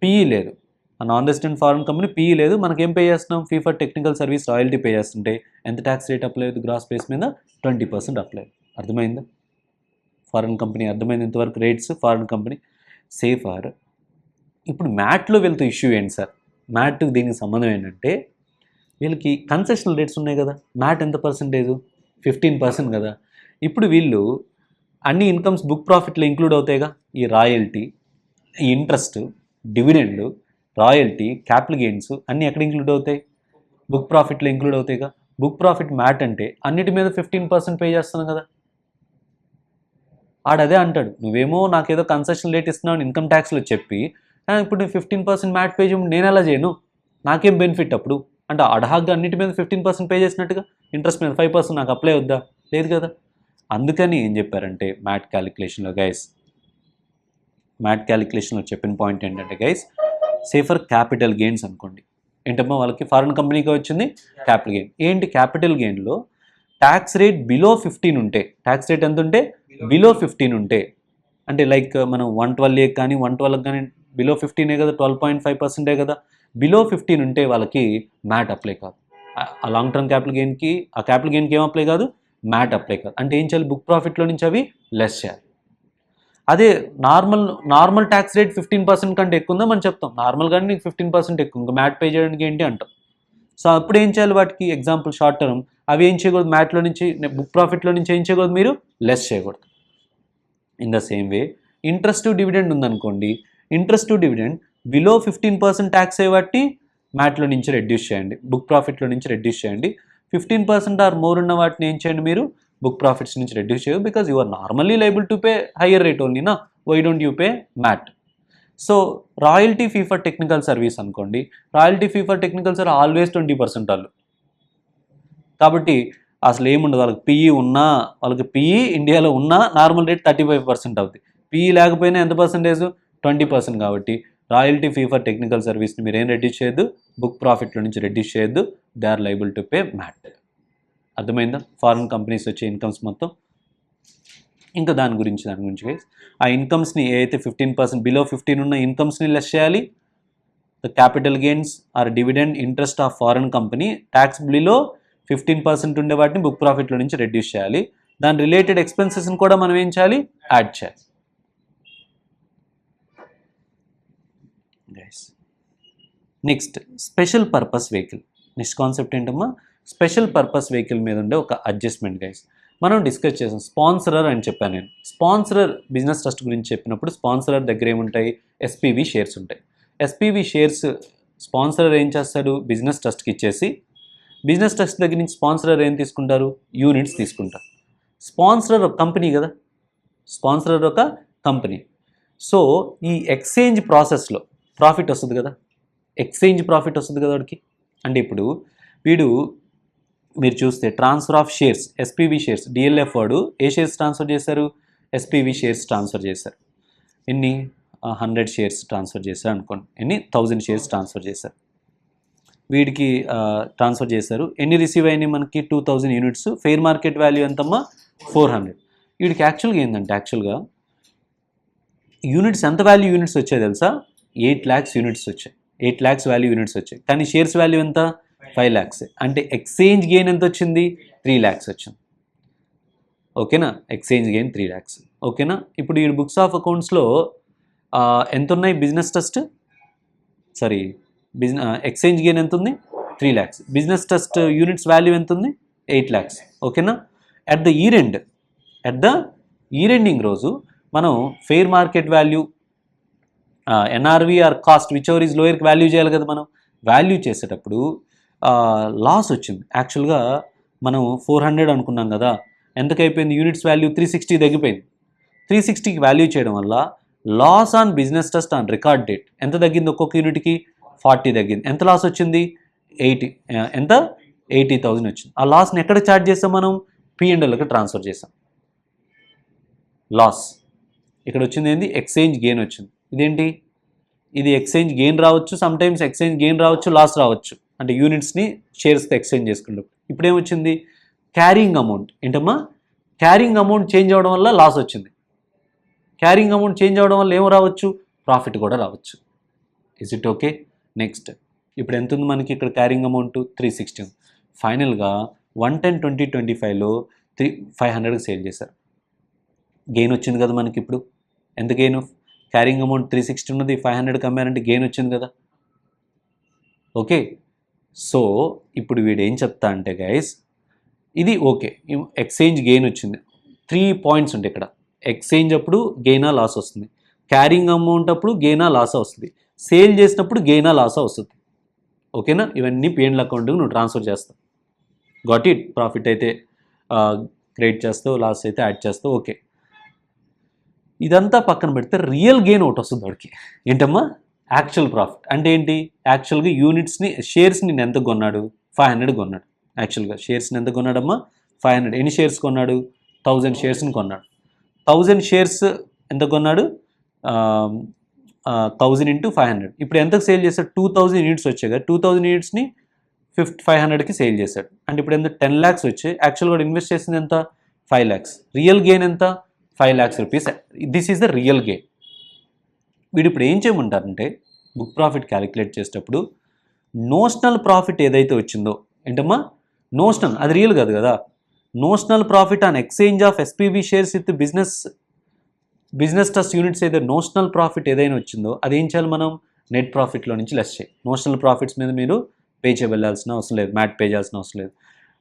పీఈ లేదు. ఆ non resident foreign company PE లేదు, మనకేం పే చేస్తున్నాం, fee for technical service royalty pay చేస్తుంటే ఎంత ట్యాక్స్ రేట్ అప్లై అవుతుంది? గ్రాస్ బేస్ మీద 20% అప్లై. అర్థమైందా? ఫారెన్ కంపెనీ అర్థమైంది ఇంతవరకు రేట్స్ ఫారెన్ కంపెనీ సేఫర్. ఇప్పుడు మ్యాట్లో వెళ్తే ఇష్యూ ఏంటి సార్? మ్యాట్కి దీనికి సంబంధం ఏంటంటే, వీళ్ళకి కన్సెషనల్ రేట్స్ ఉన్నాయి కదా. మ్యాట్ ఎంత పర్సెంటేజ్? 15% కదా. ఇప్పుడు వీళ్ళు అన్ని ఇన్కమ్స్ బుక్ ప్రాఫిట్లో ఇంక్లూడ్ అవుతాయిగా. ఈ రాయల్టీ, ఈ interest, dividend, royalty, capital gains అన్నీ ఎక్కడ ఇంక్లూడ్ అవుతాయి? బుక్ ప్రాఫిట్లో ఇంక్లూడ్ అవుతాయిగా. బుక్ ప్రాఫిట్ మ్యాట్ అంటే అన్నిటి మీద 15% పే చేస్తున్నాం కదా. ఆడదే అంటాడు, నువ్వేమో నాకేదో కన్సెషన్ రేట్ ఇస్తున్నావు ఇన్కమ్ ట్యాక్స్లో చెప్పి, ఇప్పుడు నేను 15% మ్యాట్ పే చేయము, నేను ఎలా చేయను? నాకేం బెనిఫిట్ అప్పుడు? అంటే అడహాగ్గా అన్నిటి మీద 15% పే చేసినట్టుగా ఇంట్రెస్ట్ మీద 5% నాకు అప్లై వద్దా? లేదు కదా. అందుకని ఏం చెప్పారంటే మ్యాట్ క్యాలిక్యులేషన్లో గైస్, మ్యాట్ క్యాలిక్యులేషన్లో చెప్పిన పాయింట్ ఏంటంటే గైస్, సేఫర్ క్యాపిటల్ గెయిన్స్ అనుకోండి. ఏంటమ్మా వాళ్ళకి ఫారెన్ కంపెనీకి వచ్చింది క్యాపిటల్ గెయిన్. ఏంటి క్యాపిటల్ గెయిన్లో ట్యాక్స్ రేట్ బిలో 15 ఉంటే, ట్యాక్స్ రేట్ ఎంత ఉంటే? బిలో 15 ఉంటే, అంటే లైక్ మనం 112 కానీ 112 కానీ బిలో 15 కదా, 12.5% కదా. బిలో 15 ఉంటే వాళ్ళకి మ్యాట్ అప్లై కాదు. ఆ లాంగ్ టర్మ్ క్యాపిటల్ గెయిన్కి, ఆ క్యాపిటల్ గెయిన్కి ఏం అప్లై కాదు? మ్యాట్ అప్లై కాదు. అంటే ఏం చేయాలి? బుక్ ప్రాఫిట్లో నుంచి అవి లెస్ చేయాలి. అదే నార్మల్ ట్యాక్స్ రేట్ 15% కంటే ఎక్కువ ఉందో మనం చెప్తాం, నార్మల్గానే నీకు 15% ఎక్కువ, ఇంకా మ్యాట్ పే చేయడానికి ఏంటి అంటాం. సో అప్పుడు ఏం చేయాలి? వాటికి ఎగ్జాంపుల్ షార్ట్ టర్మ్ అవి ఏం చేయకూడదు, మ్యాట్లో నుంచి బుక్ ప్రాఫిట్లో నుంచి ఏం చేయకూడదు, మీరు లెస్ చేయకూడదు. In the same way interest dividend ఉందనుకోండి, ఇంట్రెస్ట్ డివిడెండ్ బిలో 15% ట్యాక్స్ అయ్యేవాటి మ్యాట్లో నుంచి రెడ్యూస్ చేయండి, బుక్ ప్రాఫిట్లో నుంచి రెడ్యూస్ చేయండి. 15% ఆర్ మోర్ ఉన్న వాటిని ఏం చేయండి, మీరు బుక్ ప్రాఫిట్స్ నుంచి రెడ్యూస్ చేయవు. Because you are normally liable to pay higher rate only నా, why don't you pay MAT? So royalty fee for technical service అనుకోండి, royalty fee for technical service always 20% వాళ్ళు. కాబట్టి అసలు ఏముండదు వాళ్ళకి. పీఈ ఉన్నా, వాళ్ళకి పీఈ ఇండియాలో ఉన్నా నార్మల్ రేట్ 35% అవుతుంది. పీఈ లేకపోయినా ఎంత పర్సెంటేజ్? 20%. కాబట్టి రాయల్టీ ఫీ ఫర్ టెక్నికల్ సర్వీస్ని మీరు ఏం రెడ్యూస్ చేయొద్దు, బుక్ ప్రాఫిట్లో నుంచి రెడ్యూస్ చేయొద్దు. They are liable to pay MAT. అర్థమైందా? ఫారెన్ కంపెనీస్ వచ్చే ఇన్కమ్స్ మొత్తం. ఇంకా దాని గురించి ఆ ఇన్కమ్స్ని ఏదైతే 15% బిలో 15 ఉన్న ఇన్కమ్స్ని లెస్ చేయాలి. The capital gains or dividend, interest of foreign company tax below 15% ఉండే వాటిని బుక్ ప్రాఫిట్లో నుంచి రెడ్యూస్ చేయాలి. దాని రిలేటెడ్ ఎక్స్పెన్సెస్ని కూడా మనం ఏం చేయాలి? యాడ్ చేయాలి. Next special purpose vehicle. Next concept ఏంటమ్మా? స్పెషల్ పర్పస్ వెహికల్ మీద ఉండే ఒక అడ్జస్ట్మెంట్ గైస్. మనం డిస్కస్ చేసాం స్పాన్సరర్ అని చెప్పాను నేను. స్పాన్సరర్ బిజినెస్ ట్రస్ట్ గురించి చెప్పినప్పుడు స్పాన్సరర్ దగ్గర ఏముంటాయి? ఎస్పీవి షేర్స్ ఉంటాయి. ఎస్పీవి షేర్స్ స్పాన్సరర్ ఏం చేస్తాడు? బిజినెస్ ట్రస్ట్కి ఇచ్చేసి, బిజినెస్ ట్రస్ట్ దగ్గర నుంచి స్పాన్సరర్ ఏం తీసుకుంటారు? యూనిట్స్ తీసుకుంటారు. స్పాన్సరర్ ఒక కంపెనీ కదా, స్పాన్సరర్ ఒక కంపెనీ. సో ఈ ఎక్స్చేంజ్ ప్రాసెస్లో ప్రాఫిట్ వస్తుంది కదా, ఎక్స్చేంజ్ ప్రాఫిట్ వస్తుంది కదా వాడికి. అంటే ఇప్పుడు వీడు మీరు చూస్తే transfer of shares, SPV shares, DLF వాడు ఏ షేర్స్ ట్రాన్స్ఫర్ చేశారు? ఎస్పీవి షేర్స్ ట్రాన్స్ఫర్ చేశారు. ఎన్ని? 100 షేర్స్ ట్రాన్స్ఫర్ చేశారు అనుకోండి. ఎన్ని? 1000 షేర్స్ ట్రాన్స్ఫర్ చేశారు. వీడికి ట్రాన్స్ఫర్ చేశారు. ఎన్ని రిసీవ్ అయినాయి మనకి? 2000 యూనిట్స్. ఫెయిర్ మార్కెట్ వాల్యూ ఎంతమ్మా? 400. వీడికి యాక్చువల్గా ఏంటంటే, యాక్చువల్గా యూనిట్స్ ఎంత వాల్యూ యూనిట్స్ వచ్చాయి తెలుసా? 8 lakhs యూనిట్స్ వచ్చాయి. 8 lakhs వాల్యూ యూనిట్స్ వచ్చాయి. కానీ షేర్స్ వాల్యూ ఎంత? 5 lakhs. అంటే ఎక్స్చేంజ్ గెయిన్ ఎంత వచ్చింది? 3 lakhs వచ్చింది. ఓకేనా? Exchange gain 3 lakhs. ఓకేనా? ఇప్పుడు ఈ బుక్స్ ఆఫ్ అకౌంట్స్లో ఎంత ఉన్నాయి? బిజినెస్ ట్రస్ట్ ఎక్స్చేంజ్ గెయిన్ ఎంత ఉంది? 3 lakhs. Business trust units value ఎంత ఉంది? 8 lakhs. ఓకేనా? అట్ ద ఇయర్ ఎండింగ్ రోజు మనం fair market value, NRV or cost whichever is లోయర్కి వాల్యూ చేయాలి కదా. మనం వాల్యూ చేసేటప్పుడు లాస్ వచ్చింది. యాక్చువల్గా మనం 400 అనుకున్నాం కదా, ఎంతకైపోయింది? యూనిట్స్ వాల్యూ 360 తగ్గిపోయింది. 360కి వాల్యూ చేయడం వల్ల loss on business trust on record date ఎంత తగ్గింది? ఒక్కొక్క యూనిట్కి 40 తగ్గింది. ఎంత లాస్ వచ్చింది? 80,000 వచ్చింది. ఆ లాస్ని ఎక్కడ ఛార్జ్ చేస్తాం మనం? P&Lకి ట్రాన్స్ఫర్ చేసాం. లాస్. ఇక్కడ వచ్చింది ఏంది, ఎక్స్చేంజ్ గెయిన్ వచ్చింది. ఇదేంటి, ఇది ఎక్స్చేంజ్ గెయిన్ రావచ్చు, సమ్ టైమ్స్ ఎక్స్చేంజ్ గెయిన్ రావచ్చు, లాస్ రావచ్చు, అంటే యూనిట్స్ని షేర్స్తో ఎక్స్చేంజ్ చేసుకుంటాం. ఇప్పుడు ఏమొచ్చింది, క్యారింగ్ అమౌంట్. ఏంటమ్మా, క్యారింగ్ అమౌంట్ చేంజ్ అవ్వడం వల్ల లాస్ వచ్చింది. క్యారింగ్ అమౌంట్ చేంజ్ అవ్వడం వల్ల ఏమో రావచ్చు, ప్రాఫిట్ కూడా రావచ్చు. Is it okay? నెక్స్ట్ ఇప్పుడు ఎంత ఉంది మనకి ఇక్కడ క్యారింగ్ అమౌంట్ 360. ఫైనల్గా 110, 20, 25లో 500కి సేల్ చేశారు. గెయిన్ వచ్చింది కదా మనకి. ఇప్పుడు ఎంత గెయిన్, క్యారింగ్ అమౌంట్ 360 ఉన్నది, 500కి అమ్మారంటే గెయిన్ వచ్చింది కదా. ఓకే, సో ఇప్పుడు వీడు ఏం చెప్తా అంటే గైస్, ఇది ఓకే, ఎక్స్చేంజ్ గెయిన్ వచ్చింది. 3 పాయింట్స్ ఉంటాయి ఇక్కడ. ఎక్స్చేంజ్ అప్పుడు గెయినా లాస్ వస్తుంది, క్యారింగ్ అమౌంట్ అప్పుడు గెయినా లాసా వస్తుంది, సేల్ చేసినప్పుడు గెయినా లాసా వస్తుంది. ఓకేనా, ఇవన్నీ P&L అకౌంట్కి నువ్వు ట్రాన్స్ఫర్ చేస్తావు. Got it. ప్రాఫిట్ అయితే క్రియేట్ చేస్తావు, లాస్ అయితే యాడ్ చేస్తావు. ఓకే, ఇదంతా పక్కన పెడితే రియల్ గెయిన్ ఒకటి వస్తుంది వాడికి. ఏంటమ్మా, యాక్చువల్ ప్రాఫిట్. అంటే ఏంటి, యాక్చువల్గా యూనిట్స్ని, షేర్స్ని నేను ఎంత కొన్నాడు, 500 కొన్నాడు. యాక్చువల్గా షేర్స్ని ఎంత కొన్నాడమ్మా, 500. ఎన్ని షేర్స్ కొన్నాడు, 1000 షేర్స్ని కొన్నాడు. 1000 షేర్స్ ఎంత కొన్నాడు, 1000 × 500. ఇప్పుడు ఎంతకు సేల్ చేశాడు, 2000 యూనిట్స్ వచ్చాయి కదా, 2000 యూనిట్స్ని 500కి సేల్ చేశాడు. అంటే ఇప్పుడు ఎంత, 10 lakhs వచ్చాయి. యాక్చువల్గా ఇన్వెస్ట్ చేసింది ఎంత, 5 lakhs. రియల్ గెయిన్ ఎంత, 5 lakhs rupees. This is the real gain. వీడు ఇప్పుడు ఏం చేయమంటారంటే, బుక్ ప్రాఫిట్ క్యాలిక్యులేట్ చేసేటప్పుడు నోషనల్ ప్రాఫిట్ ఏదైతే వచ్చిందో, ఏంటమ్మా నోషనల్, అది రియల్ కాదు కదా. Notional profit on exchange of SPV shares with business trust units ఏదో నోషనల్ ప్రాఫిట్ ఏదైనా వచ్చిందో అది ఏం చేయాలి మనం, నెట్ ప్రాఫిట్లో నుంచి లెస్ చేయి. నోషనల్ ప్రాఫిట్స్ మీద మీరు పే చేయవలసిన అవసరం లేదు, మ్యాట్ పే చేయాల్సిన అవసరం లేదు.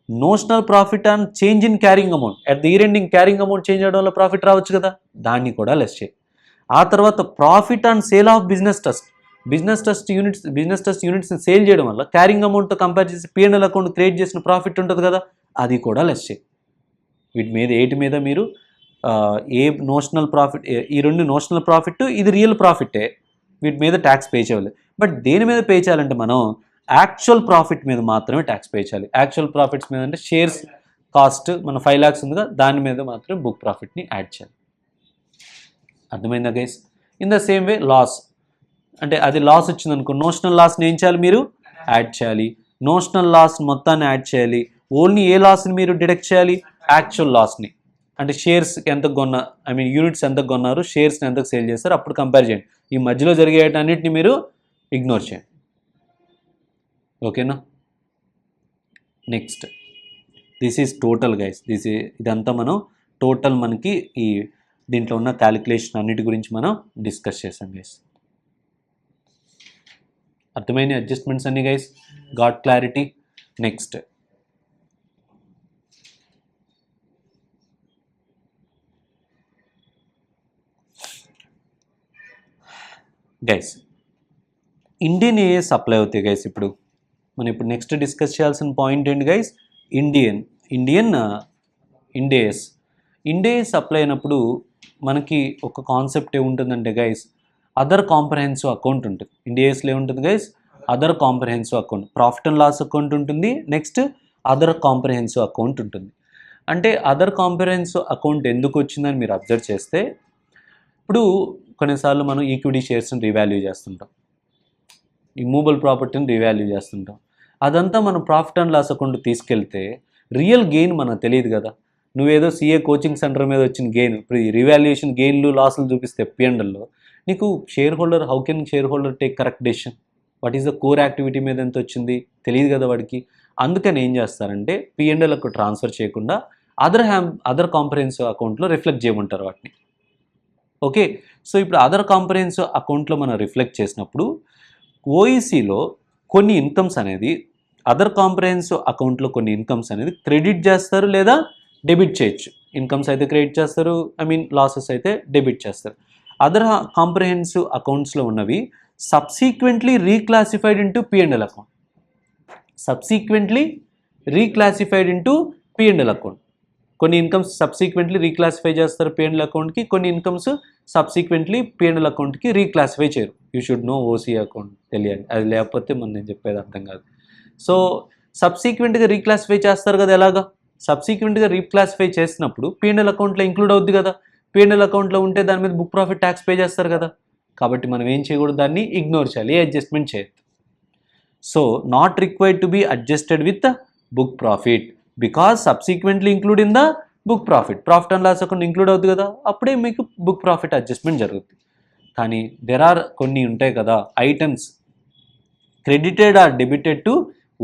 Notional profit on change in carrying amount, at the year ending carrying amount change అవడం వల్ల ప్రాఫిట్ రావచ్చు కదా, దాన్ని కూడా లెస్ చేయి. ఆ తర్వాత profit on sale of business trust యూనిట్స్ని సేల్ చేయడం వల్ల క్యారింగ్ అమౌంట్తో కంపేర్ చేసి P&L అకౌంట్ క్రియేట్ చేసిన ప్రాఫిట్ ఉంటుంది కదా, అది కూడా లెస్ చేయి. వీటి మీద ఏటి మీద మీరు ఏ నోషనల్ ప్రాఫిట్, ఈ రెండు నోషనల్ ప్రాఫిట్, ఇది రియల్ ప్రాఫిటే, వీటి మీద ట్యాక్స్ పే చేయాలి. బట్ దేని మీద పే చేయాలంటే మనం యాక్చువల్ ప్రాఫిట్ మీద మాత్రమే ట్యాక్స్ పే చేయాలి. యాక్చువల్ ప్రాఫిట్స్ మీద అంటే షేర్స్ కాస్ట్ మన 5 lakhs ఉందిగా, దాని మీద మాత్రం బుక్ ప్రాఫిట్ని యాడ్ చేయాలి. అర్థమైందా guys? In the same way loss, అంటే అది లాస్ వచ్చిందనుకో, నోషనల్ లాస్ని ఏం చేయాలి, మీరు యాడ్ చేయాలి. నోషనల్ లాస్ మొత్తాన్ని యాడ్ చేయాలి. ఓన్లీ ఏ లాస్ని మీరు డిడక్ట్ చేయాలి, యాక్చువల్ లాస్ని. అంటే షేర్స్ ఎంత కొన్నా, యూనిట్స్ ఎంత కొన్నారు, షేర్స్ని ఎంతకు సేల్ చేస్తారు, అప్పుడు కంపేర్ చేయండి. ఈ మధ్యలో జరిగేటన్నిటిని మీరు ఇగ్నోర్ చేయండి. ఓకేనా? Next, this is total guys. ఇదంతా మనం టోటల్ మనకి ఈ దీంట్లో ఉన్న క్యాలిక్యులేషన్ అన్నిటి గురించి మనం డిస్కస్ చేసాం గైస్. అర్థమైన అడ్జస్ట్మెంట్స్ అన్ని guys, got clarity? Next guys, Indian AS apply అవుతాయి గైస్. మనం ఇప్పుడు నెక్స్ట్ డిస్కస్ చేయాల్సిన పాయింట్ ఏంటి గైస్, ఇండియస్ అప్లై అయినప్పుడు మనకి ఒక కాన్సెప్ట్ ఏముంటుందంటే గైస్, అదర్ కాంప్రహెన్సివ్ అకౌంట్ ఉంటుంది. ఇండియాస్లో ఏముంటుంది guys, other comprehensive account. Profit and loss account ఉంటుంది, నెక్స్ట్ అదర్ కాంప్రహెన్సివ్ అకౌంట్ ఉంటుంది. అంటే అదర్ కాంప్రహెన్సివ్ అకౌంట్ ఎందుకు వచ్చిందని మీరు అబ్జర్వ్ చేస్తే, ఇప్పుడు కొన్నిసార్లు మనం ఈక్విటీ షేర్స్ని రీవాల్యూ చేస్తుంటాం, ఈ మూవబుల్ ప్రాపర్టీని రీవాల్యూ చేస్తుంటాం. అదంతా మనం ప్రాఫిట్ అండ్ లాస్ అకౌంట్ తీసుకెళ్తే రియల్ గెయిన్ మనకు తెలియదు కదా. నువ్వేదో CA కోచింగ్ సెంటర్ మీద వచ్చిన గెయిన్, ఇప్పుడు ఈ రీవాల్యుయేషన్ గెయిన్లు లాసులు చూపిస్తే P&Lలో నీకు how can share holder take correct decision? What is the core activity మీద ఎంత వచ్చింది తెలియదు కదా వాడికి. అందుకని ఏం చేస్తారంటే P&Lకు ట్రాన్స్ఫర్ చేయకుండా అదర్ కాంప్రహెన్సివ్ అకౌంట్లో రిఫ్లెక్ట్ చేయమంటారు వాటిని. ఓకే, సో ఇప్పుడు అదర్ కాంప్రహెన్సివ్ అకౌంట్లో మనం రిఫ్లెక్ట్ చేసినప్పుడు OECలో కొన్ని ఇన్కమ్స్ అనేది, అదర్ కాంప్రహెన్సివ్ అకౌంట్లో కొన్ని ఇన్కమ్స్ అనేది క్రెడిట్ చేస్తారు లేదా డెబిట్ చేయొచ్చు. ఇన్కమ్స్ అయితే క్రెడిట్ చేస్తారు, లాసెస్ అయితే డెబిట్ చేస్తారు. అదర్ కాంప్రహెన్సివ్ అకౌంట్స్లో ఉన్నవి సబ్సీక్వెంట్లీ రీక్లాసిఫైడ్ ఇంటూ P&L అకౌంట్. కొన్ని ఇన్కమ్స్ సబ్సీక్వెంట్లీ రీక్లాసిఫై చేస్తారు P&L అకౌంట్కి, కొన్ని ఇన్కమ్స్ సబ్సీక్వెంట్లీ P&L అకౌంట్కి రీక్లాసిఫై చేయరు. You should know OC account తెలియాలి, అది లేకపోతే నేను చెప్పేది అర్థం కాదు. సో సబ్సీక్వెంట్గా రీక్లాసిఫై చేస్తారు కదా. ఎలాగా? సబ్సీక్వెంట్గా రీక్లాసిఫై చేసినప్పుడు P&L అకౌంట్లో ఇంక్లూడ్ అవుద్ది కదా. P&L అకౌంట్లో ఉంటే దాని మీద బుక్ ప్రాఫిట్ ట్యాక్స్ పే చేస్తారు కదా. కాబట్టి మనం ఏం చేయకూడదు, దాన్ని ఇగ్నోర్ చేయాలి, ఏ అడ్జస్ట్మెంట్ చేయొద్దు. So not required to be adjusted with book profit because subsequently include in the book profit. Profit and loss account include అవుతుంది కదా, అప్పుడే మీకు బుక్ ప్రాఫిట్ అడ్జస్ట్మెంట్ జరుగుతుంది. కానీ దెర్ ఆర్ కొన్ని ఉంటాయి కదా items credited or debited to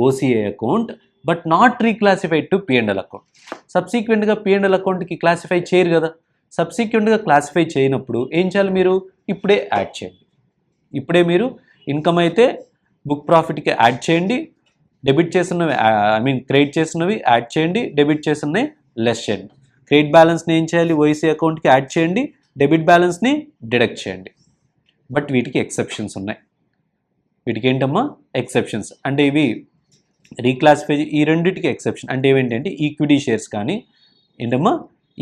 OCA account but not reclassified to P&L account. సబ్సిక్వెంట్గా P&L అకౌంట్కి క్లాసిఫై చేయరు కదా. సబ్సిక్వెంట్గా క్లాసిఫై చేయనప్పుడు ఏం చేయాలి, మీరు ఇప్పుడే యాడ్ చేయండి. ఇప్పుడే మీరు ఇన్కమ్ అయితే బుక్ ప్రాఫిట్కి యాడ్ చేయండి, డెబిట్ చేసినవి క్రెడిట్ చేసినవి యాడ్ చేయండి, డెబిట్ చేసినవి లెస్ చేయండి. క్రెడిట్ బ్యాలెన్స్ని ఏం చేయాలి, ఓసీ అకౌంట్కి యాడ్ చేయండి, డెబిట్ బ్యాలెన్స్ని డిడక్ట్ చేయండి. బట్ వీటికి ఎక్సెప్షన్స్ ఉన్నాయి. వీటికి ఏంటమ్మా ఎక్సెప్షన్స్ అంటే ఇవి రీక్లాసిఫై, ఈ రెండింటికి ఎక్సెప్షన్ అంటే ఏమేంటంటే ఈక్విటీ షేర్స్ కానీ ఏంటమ్మా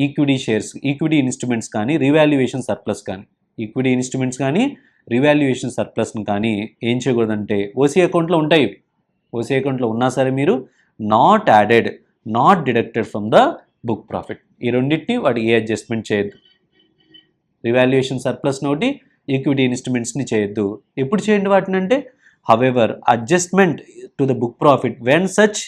ఈక్విటీ షేర్స్, ఈక్విటీ ఇన్స్ట్రుమెంట్స్ కానీ, రివాల్యుయేషన్ సర్ప్లస్ కానీ, ఈక్విటీ ఇన్స్ట్రుమెంట్స్ కానీ రివాల్యుయేషన్ సర్ప్లస్ని కానీ ఏం చేయకూడదంటే ఓసీ అకౌంట్లో ఉంటాయి. ఇవి ఓసీ అకౌంట్లో ఉన్నా సరే మీరు not added, not deducted from the book profit. ఈ రెండింటిని వాటి ఏ అడ్జస్ట్మెంట్ చేయొద్దు. రివాల్యుయేషన్ సర్ప్లస్ నోటి, ఈక్విటీ ఇన్స్ట్రుమెంట్స్ని చేయొద్దు. ఎప్పుడు చేయండి వాటిని అంటే however adjustment to the book profit when such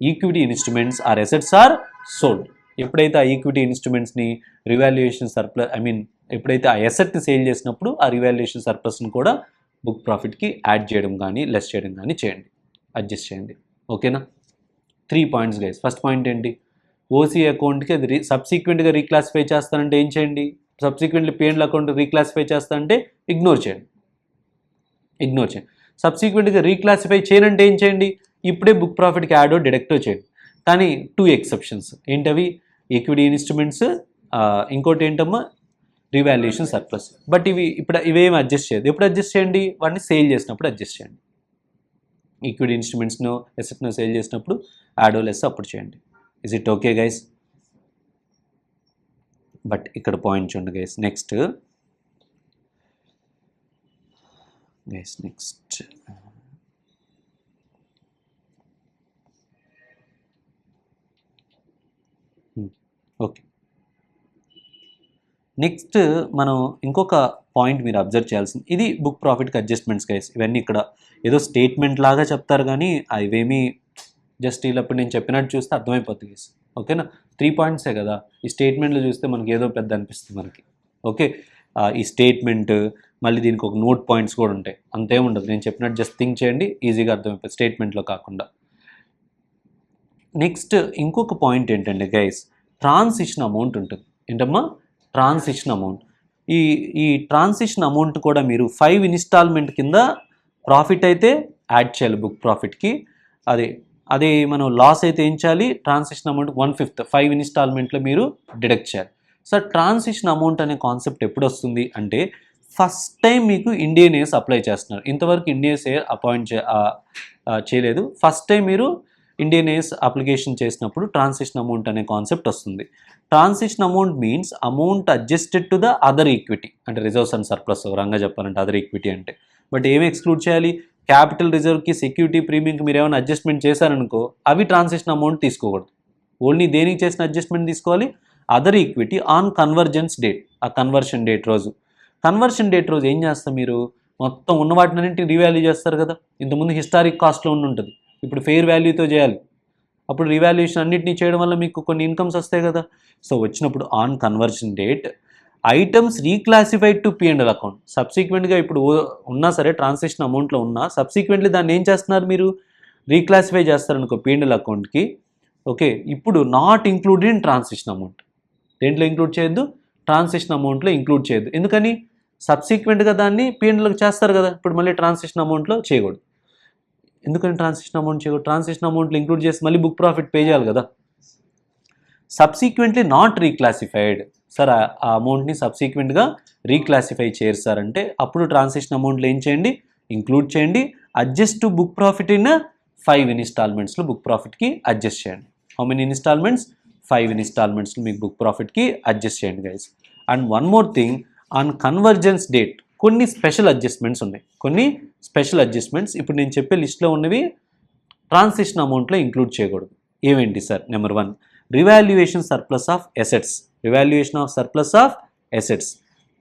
equity instruments are assets are sold. ఎప్పుడైతే ఆ ఈక్విటీ ఇన్స్ట్రుమెంట్స్ని రివాల్యుయేషన్ సర్ప్లస్ ఎప్పుడైతే ఆ అసెట్ని సేల్ చేసినప్పుడు ఆ రివాల్యుయేషన్ సర్ప్లస్ని కూడా బుక్ ప్రాఫిట్కి యాడ్ చేయడం కానీ లెస్ చేయడం కానీ చేయండి, అడ్జస్ట్ చేయండి. ఓకేనా. 3 పాయింట్స్ గైస్. ఫస్ట్ పాయింట్ ఏంటి, ఓసీ అకౌంట్కి అది సబ్సిక్వెంట్గా రీక్లాసిఫై చేస్తానంటే ఏం చేయండి, సబ్సిక్వెంట్లీ P&L అకౌంట్ రీక్లాసిఫై చేస్తానంటే ఇగ్నోర్ చేయండి. సబ్సిక్వెంట్గా రీక్లాసిఫై చేయనంటే ఏం చేయండి, ఇప్పుడే బుక్ ప్రాఫిట్కి యాడో డిడక్టో చేయండి. కానీ 2 ఎక్సెప్షన్స్ ఏంటవి, ఈక్విటీ ఇన్స్ట్రుమెంట్స్, ఇంకోటి ఏంటమ్మా రివాల్యుయేషన్ సర్ప్లస్. బట్ ఇవేమి అడ్జస్ట్ చేయదు. ఎప్పుడు అడ్జస్ట్ చేయండి, వాటిని సేల్ చేసినప్పుడు అడ్జస్ట్ చేయండి. ఈక్విటీ ఇన్స్ట్రుమెంట్స్ను ఎసెట్ను సేల్ చేసినప్పుడు యాడో లెస్ అప్పుడు చేయండి. Is it okay guys? But ఇక్కడ పాయింట్ చూడండి గైస్. Next okay. నెక్స్ట్ మనం ఇంకొక పాయింట్ మీరు అబ్జర్వ్ చేయాల్సింది, ఇది బుక్ ప్రాఫిట్కి అడ్జస్ట్మెంట్స్ గైస్. ఇవన్నీ ఇక్కడ ఏదో స్టేట్మెంట్ లాగా చెప్తారు కానీ ఇవేమీ జస్ట్ ఇప్పుడు నేను చెప్పినట్టు చూస్తే అర్థమైపోతుంది గైస్. ఓకేనా. 3 పాయింట్సే కదా, ఈ స్టేట్మెంట్లో చూస్తే మనకి ఏదో పెద్ద అనిపిస్తుంది మనకి. ఓకే, ఈ స్టేట్మెంట్ మళ్ళీ దీనికి ఒక నోట్ పాయింట్స్ కూడా ఉంటాయి, అంతేం ఉండదు. నేను చెప్పినట్టు జస్ట్ థింక్ చేయండి, ఈజీగా అర్థమైపోతుంది స్టేట్మెంట్లో కాకుండా. నెక్స్ట్ ఇంకొక పాయింట్ ఏంటంటే గైస్, ట్రాన్సిషన్ అమౌంట్ ఉంటుంది. ఏంటమ్మా ట్రాన్సిషన్ అమౌంట్. ఈ ట్రాన్సిషన్ అమౌంట్ కూడా మీరు 5 ఇన్స్టాల్మెంట్ కింద ప్రాఫిట్ అయితే యాడ్ చేయాలి బుక్ ప్రాఫిట్కి. అదే మనం లాస్ అయితే ఏం చేయాలి, ట్రాన్సిషన్ అమౌంట్ 1/5 5 ఇన్స్టాల్మెంట్లో మీరు డిడక్ట్ చేయాలి. సో ట్రాన్సిషన్ అమౌంట్ అనే కాన్సెప్ట్ ఎప్పుడు వస్తుంది అంటే ఫస్ట్ టైం మీకు ఇండియన్ ఎయిర్స్ అప్లై చేస్తున్నారు. ఇంతవరకు ఇండియన్ ఎయిర్ అపాయింట్ చేయలేదు. ఫస్ట్ టైం మీరు ఇండియన్ ఎయిర్స్ అప్లికేషన్ చేసినప్పుడు ట్రాన్సిషన్ అమౌంట్ అనే కాన్సెప్ట్ వస్తుంది. Transition amount means amount adjusted to the other equity, అంటే రిజర్వ్స్ అండ్ సర్ప్లస్ రంగా చెప్పాలంటే అదర్ ఈక్విటీ అంటే. బట్ ఏమి ఎక్స్క్లూడ్ చేయాలి, క్యాపిటల్ రిజర్వ్కి సెక్యూరిటీ ప్రీమియంకి మీరు ఏమైనా అడ్జస్ట్మెంట్ చేశారనుకో అవి ట్రాన్సిషన్ అమౌంట్ తీసుకోకూడదు. ఓన్లీ దేనికి చేసిన అడ్జస్ట్మెంట్ తీసుకోవాలి, other equity on convergence date, ఆ కన్వర్షన్ డేట్ రోజు. కన్వర్షన్ డేట్ రోజు ఏం చేస్తాం, మీరు మొత్తం ఉన్న వాటిని రీవాల్యూ చేస్తారు కదా. ఇంతకుముందు హిస్టారిక్ కాస్ట్లో ఉంటుంది, ఇప్పుడు ఫెయిర్ వాల్యూతో చేయాలి. అప్పుడు రివాల్యుయేషన్ అన్నింటినీ చేయడం వల్ల మీకు కొన్ని ఇన్కమ్స్ వస్తాయి కదా. సో వచ్చినప్పుడు on conversion date items reclassified to P&L account. సబ్సిక్వెంట్గా ఇప్పుడు ఉన్నా సరే ట్రాన్సాక్షన్ అమౌంట్లో ఉన్నా సబ్సిక్వెంట్లీ దాన్ని ఏం చేస్తున్నారు, మీరు రీక్లాసిఫై చేస్తారనుకో P&L అకౌంట్కి. ఓకే, ఇప్పుడు not included in transaction amount. దేంట్లో ఇంక్లూడ్ చేయొద్దు, ట్రాన్సాక్షన్ అమౌంట్లో ఇంక్లూడ్ చేయొద్దు. ఎందుకని, సబ్సిక్వెంట్గా దాన్ని P&Lకి చేస్తారు కదా, ఇప్పుడు మళ్ళీ ట్రాన్సాక్షన్ అమౌంట్లో చేయకూడదు. ఎందుకని ట్రాన్సాక్షన్ అమౌంట్ చేయకూడదు, ట్రాన్సాక్షన్ అమౌంట్లో ఇంక్లూడ్ చేసి మళ్ళీ బుక్ ప్రాఫిట్ పే చేయాలి కదా. సబ్సిక్వెంట్లీ నాట్ రీక్లాసిఫైడ్ సార్, ఆ అమౌంట్ని సబ్సిక్వెంట్గా రీక్లాసిఫై చేయరు సార్ అంటే అప్పుడు ట్రాన్సాక్షన్ అమౌంట్లో ఏం చేయండి, ఇంక్లూడ్ చేయండి. Adjust to book profit in 5 ఇన్స్టాల్మెంట్స్లో బుక్ ప్రాఫిట్కి అడ్జస్ట్ చేయండి. హౌ మెనీ ఇన్స్టాల్మెంట్స్, 5 ఇన్స్టాల్మెంట్స్లో మీకు బుక్ ప్రాఫిట్కి అడ్జస్ట్ చేయండి guys. And one more thing, on convergence date కొన్ని స్పెషల్ అడ్జస్ట్మెంట్స్ ఉన్నాయి. ఇప్పుడు నేను చెప్పే లిస్ట్లో ఉన్నవి ట్రాన్సాక్షన్ అమౌంట్లో ఇంక్లూడ్ చేయకూడదు. ఏమేంటి sir, number 1 revaluation surplus of assets, revaluation of surplus of assets.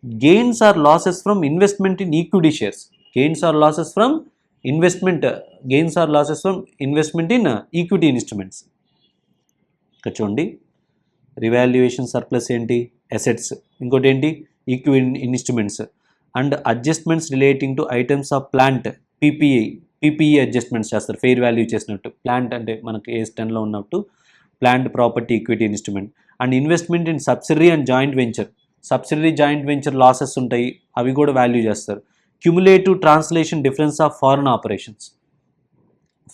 Gains or losses from investment in equity shares. Gains or losses from investment in equity instruments. ఇక్కడ చూడండి, రివాల్యుయేషన్ సర్ప్లస్ ఏంటి, అసెట్స్, ఇంకోటి ఏంటి equity instruments. And adjustments relating to items of plant, PPE adjustments చేస్తారు ఫెయిర్ వాల్యూ చేసినట్టు. ప్లాంట్ అంటే మనకి ఏస్ 10లో ఉన్నట్టు plant property equity instrument. And investment in subsidiary and joint venture, subsidiary joint venture losses ఉంటాయి, అవి కూడా వాల్యూ చేస్తారు. Cumulative translation difference of foreign operations,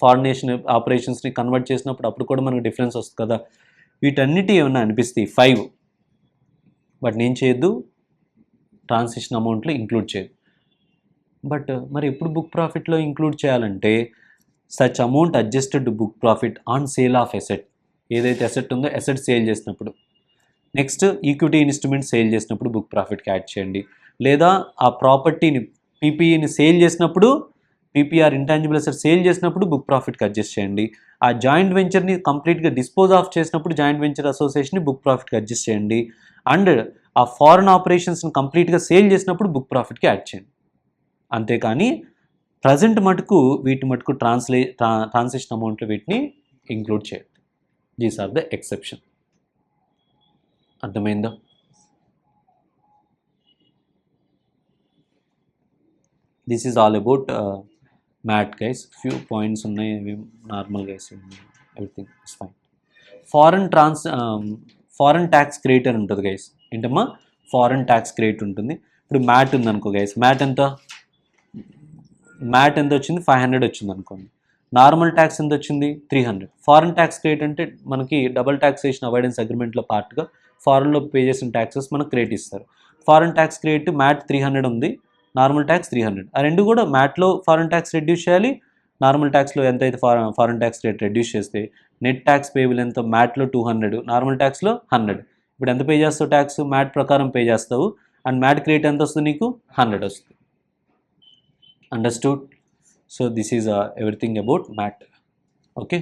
foreign nation ఆపరేషన్స్ని కన్వర్ట్ చేసినప్పుడు అప్పుడు కూడా మనకు డిఫరెన్స్ వస్తుంది కదా. వీటన్నిటి ఏమన్నా అనిపిస్తాయి 5, బట్ నేను చేయొద్దు, ట్రాన్సాక్షన్ అమౌంట్లో ఇంక్లూడ్ చేయదు. బట్ మరి ఎప్పుడు బుక్ ప్రాఫిట్లో ఇంక్లూడ్ చేయాలంటే such amount adjusted to book profit on sale of asset, ఏదైతే ఎసెట్ ఉందో ఎసెట్ సేల్ చేసినప్పుడు. నెక్స్ట్ ఈక్విటీ ఇన్స్ట్రుమెంట్ సేల్ చేసినప్పుడు బుక్ ప్రాఫిట్కి యాడ్ చేయండి. లేదా ఆ ప్రాపర్టీని పీపీఈని సేల్ చేసినప్పుడు, పీపీఆర్ ఇంటాంజిబుల్ అసెట్ సేల్ చేసినప్పుడు బుక్ ప్రాఫిట్కి అడ్జస్ట్ చేయండి. ఆ జాయింట్ వెంచర్ని కంప్లీట్గా డిస్పోజ్ ఆఫ్ చేసినప్పుడు జాయింట్ వెంచర్ అసోసియేషన్ని బుక్ ప్రాఫిట్కి అడ్జస్ట్ చేయండి. అండ్ ఆ ఫారెన్ ఆపరేషన్స్ని కంప్లీట్గా సేల్ చేసినప్పుడు బుక్ ప్రాఫిట్కి యాడ్ చేయండి. అంతేకాని ప్రజెంట్ మటుకు వీటి మటుకు ట్రాన్సాక్షన్ అమౌంట్లో వీటిని ఇంక్లూడ్ చేయండి. These are the exception. అర్థమైందా? This is all about MAT guys. Few points ఉన్నాయి, అవి normal guys, everything is fine. Foreign tax credit అని ఉంటుంది గైస్. ఏంటమ్మా? ఫారెన్ ట్యాక్స్ క్రెడిట్ ఉంటుంది. ఇప్పుడు మ్యాట్ ఉందనుకో గైస్, మ్యాట్ ఎంత వచ్చింది? 500 వచ్చింది అనుకోండి. నార్మల్ ట్యాక్స్ ఎంత వచ్చింది? 300. ఫారెన్ ట్యాక్స్ క్రెడిట్ అంటే మనకి డబుల్ ట్యాక్సేషన్ అవాయిడెన్స్ అగ్రిమెంట్లో పార్ట్గా ఫారెన్లో పే చేసిన ట్యాక్సెస్ మనకు క్రెడిట్ ఇస్తారు. ఫారెన్ ట్యాక్స్ క్రెడిట్ మ్యాట్ 300 ఉంది, నార్మల్ ట్యాక్స్ 300. ఆ రెండు కూడా మ్యాట్లో ఫారెన్ ట్యాక్స్ రెడ్యూస్ చేయాలి, నార్మల్ ట్యాక్స్లో ఎంత అయితే ఫారెన్ ట్యాక్స్ రేట్ రెడ్యూస్ చేస్తే నెట్ ట్యాక్స్ పేబుల్ ఎంత? మ్యాట్లో 200, నార్మల్ ట్యాక్స్లో 100. ఇప్పుడు ఎంత పే చేస్తావు ట్యాక్స్? మ్యాట్ ప్రకారం పే చేస్తావు. అండ్ మ్యాట్ క్రెడిట్ ఎంత వస్తుంది నీకు? 100 వస్తుంది. Understood? So this is everything about MAT. Okay.